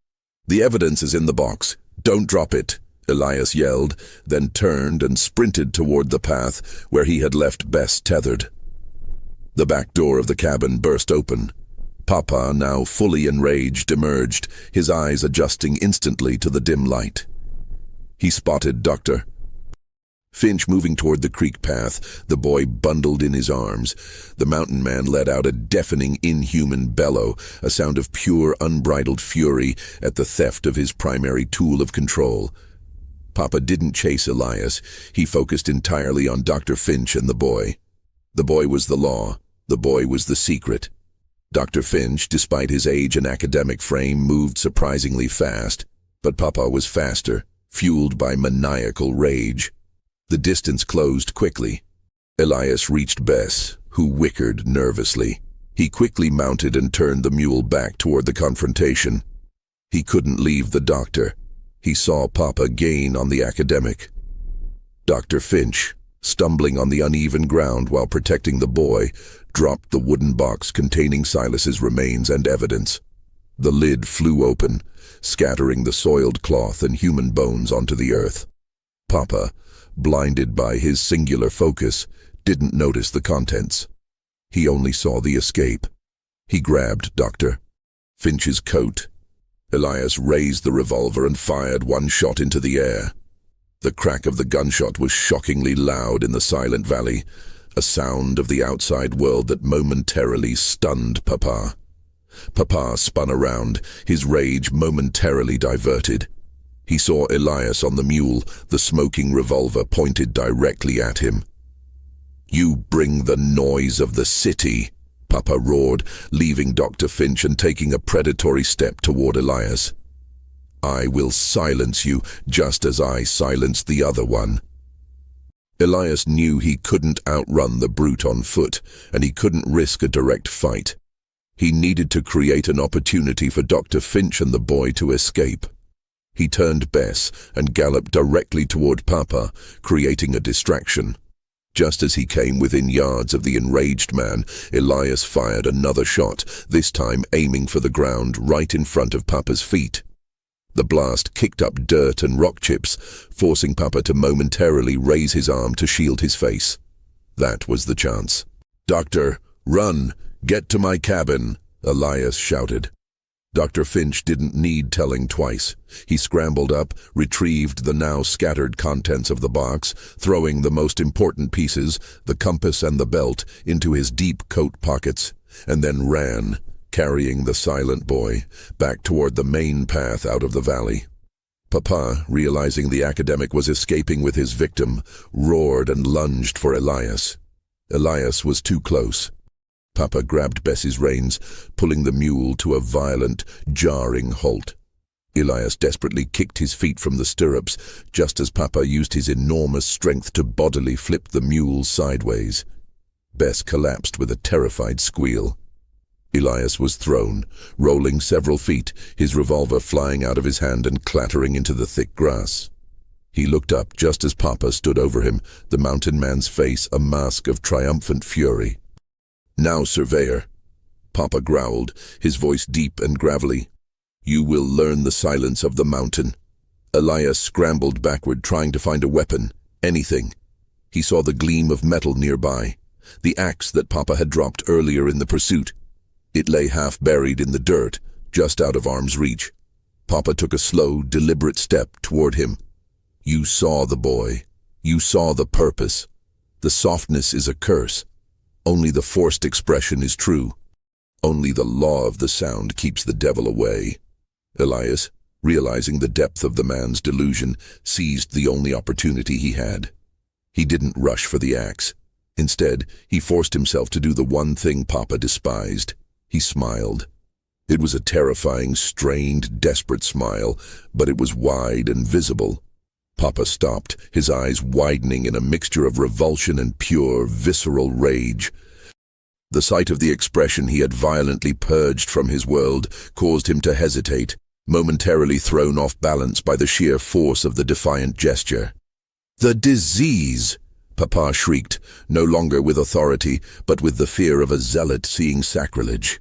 "The evidence is in the box. Don't drop it," Elias yelled, then turned and sprinted toward the path where he had left Bess tethered. The back door of the cabin burst open. Papa, now fully enraged, emerged, his eyes adjusting instantly to the dim light. He spotted Dr. Finch moving toward the creek path, the boy bundled in his arms. The mountain man let out a deafening, inhuman bellow, a sound of pure, unbridled fury at the theft of his primary tool of control. Papa didn't chase Elias. He focused entirely on Dr. Finch and the boy. The boy was the law. The boy was the secret. Dr. Finch, despite his age and academic frame, moved surprisingly fast, but Papa was faster, fueled by maniacal rage. The distance closed quickly. Elias reached Bess, who whickered nervously. He quickly mounted and turned the mule back toward the confrontation. He couldn't leave the doctor. He saw Papa gain on the academic. Dr. Finch, stumbling on the uneven ground while protecting the boy, dropped the wooden box containing Silas's remains and evidence. The lid flew open, scattering the soiled cloth and human bones onto the earth. Papa, blinded by his singular focus, didn't notice the contents. He only saw the escape. He grabbed Dr. Finch's coat. Elias raised the revolver and fired one shot into the air. The crack of the gunshot was shockingly loud in the silent valley, a sound of the outside world that momentarily stunned Papa. Papa spun around, his rage momentarily diverted. He saw Elias on the mule, the smoking revolver pointed directly at him. "You bring the noise of the city," Papa roared, leaving Dr. Finch and taking a predatory step toward Elias. "I will silence you, just as I silenced the other one." Elias knew he couldn't outrun the brute on foot, and he couldn't risk a direct fight. He needed to create an opportunity for Dr. Finch and the boy to escape. He turned Bess and galloped directly toward Papa, creating a distraction. Just as he came within yards of the enraged man, Elias fired another shot, this time aiming for the ground right in front of Papa's feet. The blast kicked up dirt and rock chips, forcing Papa to momentarily raise his arm to shield his face. That was the chance. "Doctor, run! Get to my cabin!" Elias shouted. Dr. Finch didn't need telling twice. He scrambled up, retrieved the now scattered contents of the box, throwing the most important pieces, the compass and the belt, into his deep coat pockets, and then ran, carrying the silent boy, back toward the main path out of the valley. Papa, realizing the academic was escaping with his victim, roared and lunged for Elias. Elias was too close. Papa grabbed Bessie's reins, pulling the mule to a violent, jarring halt. Elias desperately kicked his feet from the stirrups, just as Papa used his enormous strength to bodily flip the mule sideways. Bess collapsed with a terrified squeal. Elias was thrown, rolling several feet, his revolver flying out of his hand and clattering into the thick grass. He looked up just as Papa stood over him, the mountain man's face a mask of triumphant fury. "Now, surveyor," Papa growled, his voice deep and gravelly, "you will learn the silence of the mountain." Elias scrambled backward, trying to find a weapon, anything. He saw the gleam of metal nearby, the axe that Papa had dropped earlier in the pursuit. It lay half buried in the dirt, just out of arm's reach. Papa took a slow, deliberate step toward him. "You saw the boy. You saw the purpose. The softness is a curse. Only the forced expression is true. Only the law of the sound keeps the devil away." Elias, realizing the depth of the man's delusion, seized the only opportunity he had. He didn't rush for the axe. Instead, he forced himself to do the one thing Papa despised. He smiled. It was a terrifying, strained, desperate smile, but it was wide and visible. Papa stopped, his eyes widening in a mixture of revulsion and pure, visceral rage. The sight of the expression he had violently purged from his world caused him to hesitate, momentarily thrown off balance by the sheer force of the defiant gesture. "The disease!" Papa shrieked, no longer with authority, but with the fear of a zealot seeing sacrilege.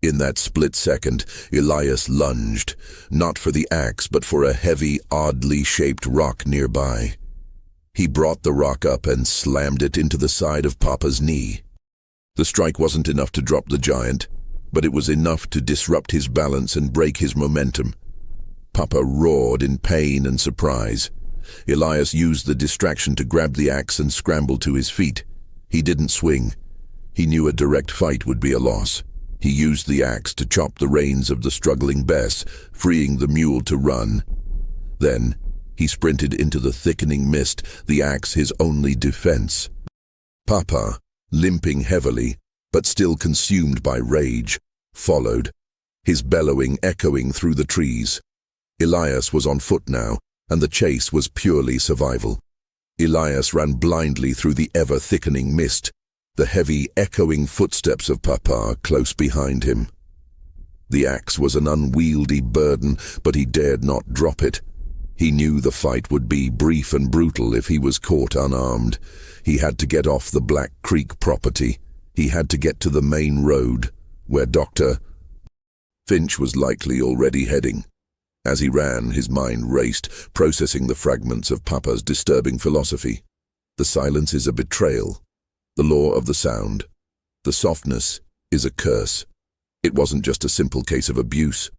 In that split second, Elias lunged, not for the axe, but for a heavy, oddly shaped rock nearby. He brought the rock up and slammed it into the side of Papa's knee. The strike wasn't enough to drop the giant, but it was enough to disrupt his balance and break his momentum. Papa roared in pain and surprise. Elias used the distraction to grab the axe and scramble to his feet. He didn't swing. He knew a direct fight would be a loss. He used the axe to chop the reins of the struggling Bess, freeing the mule to run. Then, he sprinted into the thickening mist, the axe his only defense. Papa, limping heavily, but still consumed by rage, followed, his bellowing echoing through the trees. Elias was on foot now, and the chase was purely survival. Elias ran blindly through the ever-thickening mist, the heavy, echoing footsteps of Papa close behind him. The axe was an unwieldy burden, but he dared not drop it. He knew the fight would be brief and brutal if he was caught unarmed. He had to get off the Black Creek property. He had to get to the main road, where Dr. Finch was likely already heading. As he ran, his mind raced, processing the fragments of Papa's disturbing philosophy. The silence is a betrayal. The law of the sound. The softness is a curse. It wasn't just a simple case of abuse.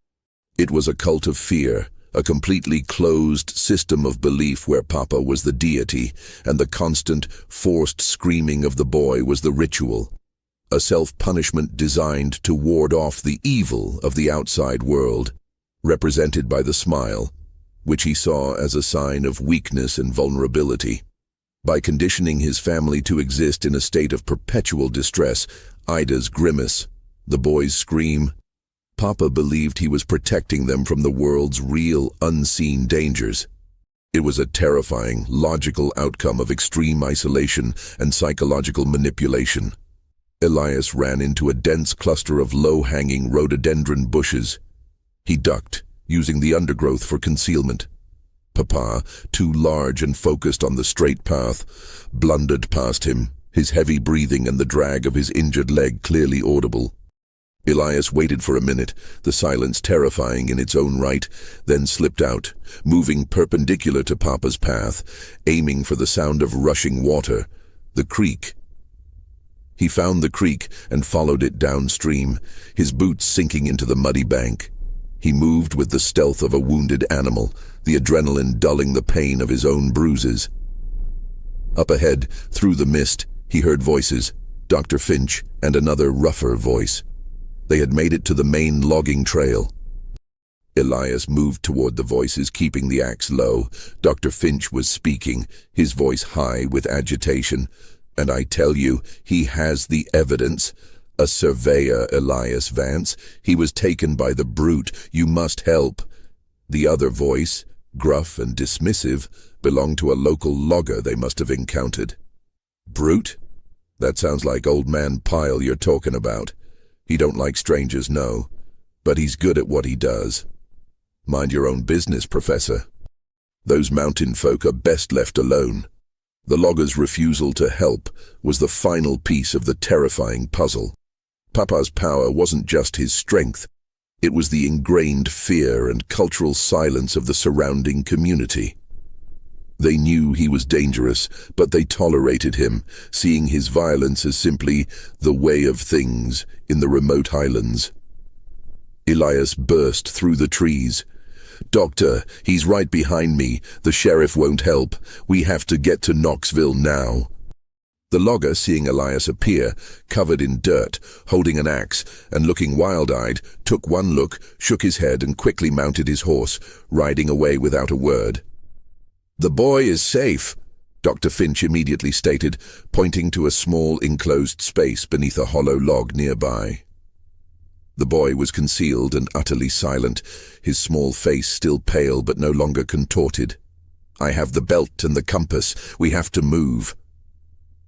It was a cult of fear, a completely closed system of belief where Papa was the deity, and the constant, forced screaming of the boy was the ritual. A self-punishment designed to ward off the evil of the outside world, represented by the smile, which he saw as a sign of weakness and vulnerability. By conditioning his family to exist in a state of perpetual distress, Ida's grimace, the boy's scream, Papa believed he was protecting them from the world's real, unseen dangers. It was a terrifying, logical outcome of extreme isolation and psychological manipulation. Elias ran into a dense cluster of low-hanging rhododendron bushes. He ducked, using the undergrowth for concealment. Papa, too large and focused on the straight path, blundered past him, his heavy breathing and the drag of his injured leg clearly audible. Elias waited for a minute, the silence terrifying in its own right, then slipped out, moving perpendicular to Papa's path, aiming for the sound of rushing water, the creek. He found the creek and followed it downstream, his boots sinking into the muddy bank. He moved with the stealth of a wounded animal, the adrenaline dulling the pain of his own bruises. Up ahead, through the mist, he heard voices, Dr. Finch and another rougher voice. They had made it to the main logging trail. Elias moved toward the voices, keeping the axe low. Dr. Finch was speaking, his voice high with agitation. And I tell you, he has the evidence. A surveyor, Elias Vance. He was taken by the brute. You must help. The other voice, gruff and dismissive, belonged to a local logger they must have encountered. Brute? That sounds like old man Pyle you're talking about. He don't like strangers, no. But he's good at what he does. Mind your own business, Professor. Those mountain folk are best left alone. The logger's refusal to help was the final piece of the terrifying puzzle. Papa's power wasn't just his strength. It was the ingrained fear and cultural silence of the surrounding community. They knew he was dangerous, but they tolerated him, seeing his violence as simply the way of things in the remote Highlands. Elias burst through the trees. Doctor, he's right behind me. The sheriff won't help. We have to get to Knoxville now. The logger, seeing Elias appear, covered in dirt, holding an axe, and looking wild-eyed, took one look, shook his head, and quickly mounted his horse, riding away without a word. The boy is safe, Dr. Finch immediately stated, pointing to a small enclosed space beneath a hollow log nearby. The boy was concealed and utterly silent, his small face still pale but no longer contorted. I have the belt and the compass. We have to move.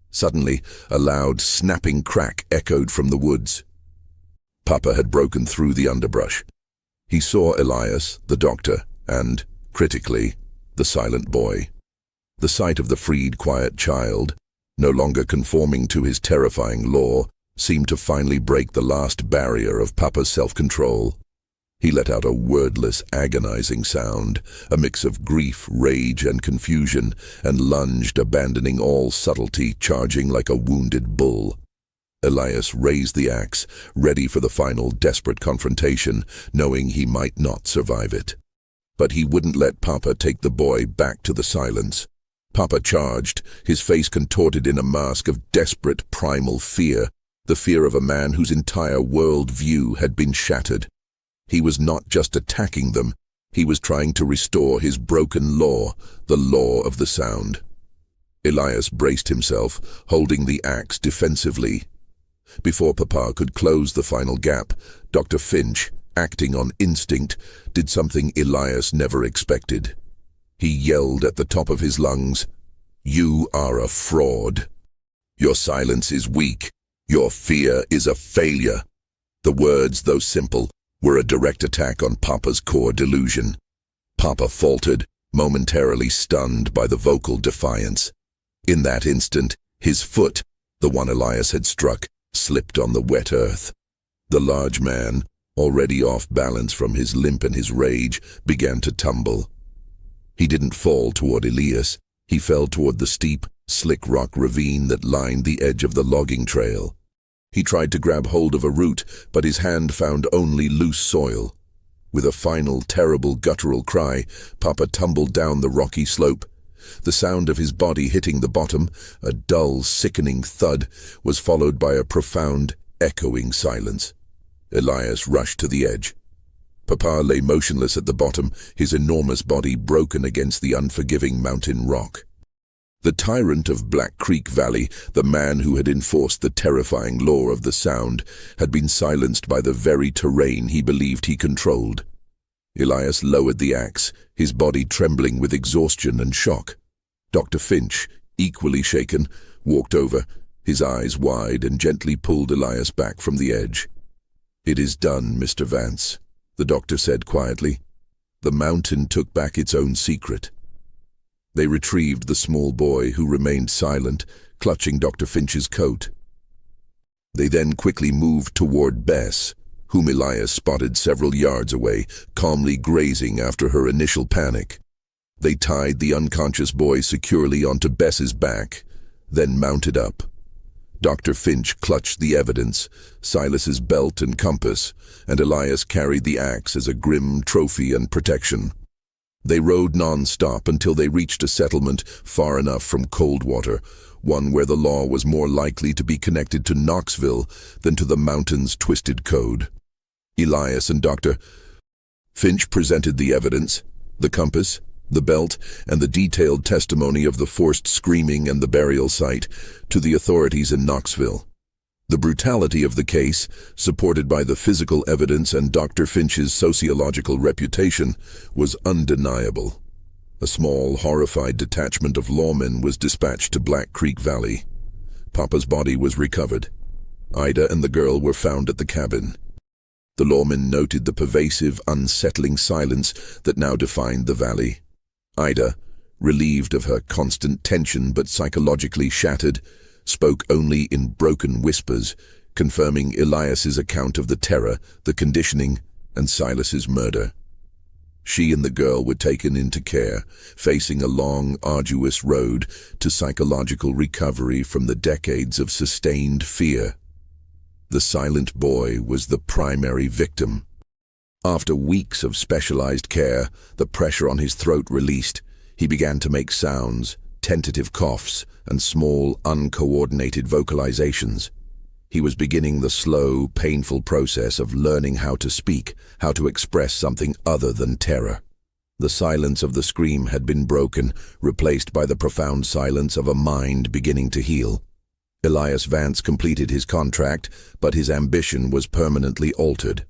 Suddenly, a loud, snapping crack echoed from the woods. Papa had broken through the underbrush. He saw Elias, the doctor, and, critically, the silent boy. The sight of the freed, quiet child, no longer conforming to his terrifying law, seemed to finally break the last barrier of Papa's self-control. He let out a wordless, agonizing sound, a mix of grief, rage, and confusion, and lunged, abandoning all subtlety, charging like a wounded bull. Elias raised the axe, ready for the final desperate confrontation, knowing he might not survive it. But he wouldn't let Papa take the boy back to the silence. Papa charged, his face contorted in a mask of desperate primal fear, the fear of a man whose entire world view had been shattered. He was not just attacking them, he was trying to restore his broken law, the law of the sound. Elias braced himself, holding the axe defensively. Before Papa could close the final gap, Dr. Finch, acting on instinct, did something Elias never expected. He yelled at the top of his lungs, "You are a fraud. Your silence is weak. Your fear is a failure." The words, though simple, were a direct attack on Papa's core delusion. Papa faltered, momentarily stunned by the vocal defiance. In that instant, his foot, the one Elias had struck, slipped on the wet earth. The large man, already off balance from his limp and his rage, began to tumble. He didn't fall toward Elias. He fell toward the steep, slick rock ravine that lined the edge of the logging trail. He tried to grab hold of a root, but his hand found only loose soil. With a final, terrible, guttural cry, Papa tumbled down the rocky slope. The sound of his body hitting the bottom, a dull, sickening thud, was followed by a profound, echoing silence. Elias rushed to the edge. Papa lay motionless at the bottom, his enormous body broken against the unforgiving mountain rock. The tyrant of Black Creek Valley, the man who had enforced the terrifying law of the sound, had been silenced by the very terrain he believed he controlled. Elias lowered the axe, his body trembling with exhaustion and shock. Dr. Finch, equally shaken, walked over, his eyes wide, and gently pulled Elias back from the edge. "It is done, Mr. Vance," the doctor said quietly. "The mountain took back its own secret. They retrieved the small boy, who remained silent, clutching Dr. Finch's coat. They then quickly moved toward Bess, whom Elias spotted several yards away, calmly grazing after her initial panic. They tied the unconscious boy securely onto Bess's back, then mounted up. Dr. Finch clutched the evidence, Silas's belt and compass, and Elias carried the axe as a grim trophy and protection. They rode non-stop until they reached a settlement far enough from Coldwater, one where the law was more likely to be connected to Knoxville than to the mountain's twisted code. Elias and Dr. Finch presented the evidence, the compass, the belt, and the detailed testimony of the forced screaming and the burial site to the authorities in Knoxville. The brutality of the case, supported by the physical evidence and Dr. Finch's sociological reputation, was undeniable. A small, horrified detachment of lawmen was dispatched to Black Creek Valley. Papa's body was recovered. Ida and the girl were found at the cabin. The lawmen noted the pervasive, unsettling silence that now defined the valley. Ida, relieved of her constant tension but psychologically shattered, spoke only in broken whispers, confirming Elias's account of the terror, the conditioning, and Silas's murder. She and the girl were taken into care, facing a long, arduous road to psychological recovery from the decades of sustained fear. The silent boy was the primary victim. After weeks of specialized care, the pressure on his throat released. He began to make sounds, tentative coughs, and small, uncoordinated vocalizations. He was beginning the slow, painful process of learning how to speak, how to express something other than terror. The silence of the scream had been broken, replaced by the profound silence of a mind beginning to heal. Elias Vance completed his contract, but his ambition was permanently altered.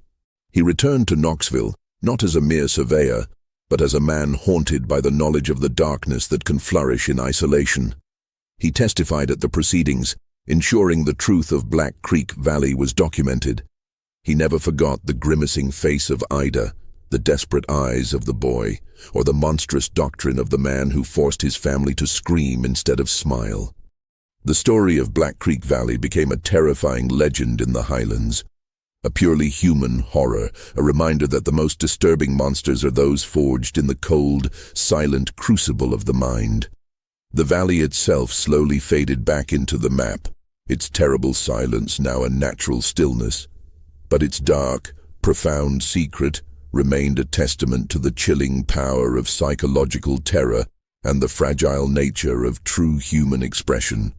He returned to Knoxville, not as a mere surveyor, but as a man haunted by the knowledge of the darkness that can flourish in isolation. He testified at the proceedings, ensuring the truth of Black Creek Valley was documented. He never forgot the grimacing face of Ida, the desperate eyes of the boy, or the monstrous doctrine of the man who forced his family to scream instead of smile. The story of Black Creek Valley became a terrifying legend in the Highlands. A purely human horror, a reminder that the most disturbing monsters are those forged in the cold, silent crucible of the mind. The valley itself slowly faded back into the map, its terrible silence now a natural stillness. But its dark, profound secret remained a testament to the chilling power of psychological terror and the fragile nature of true human expression.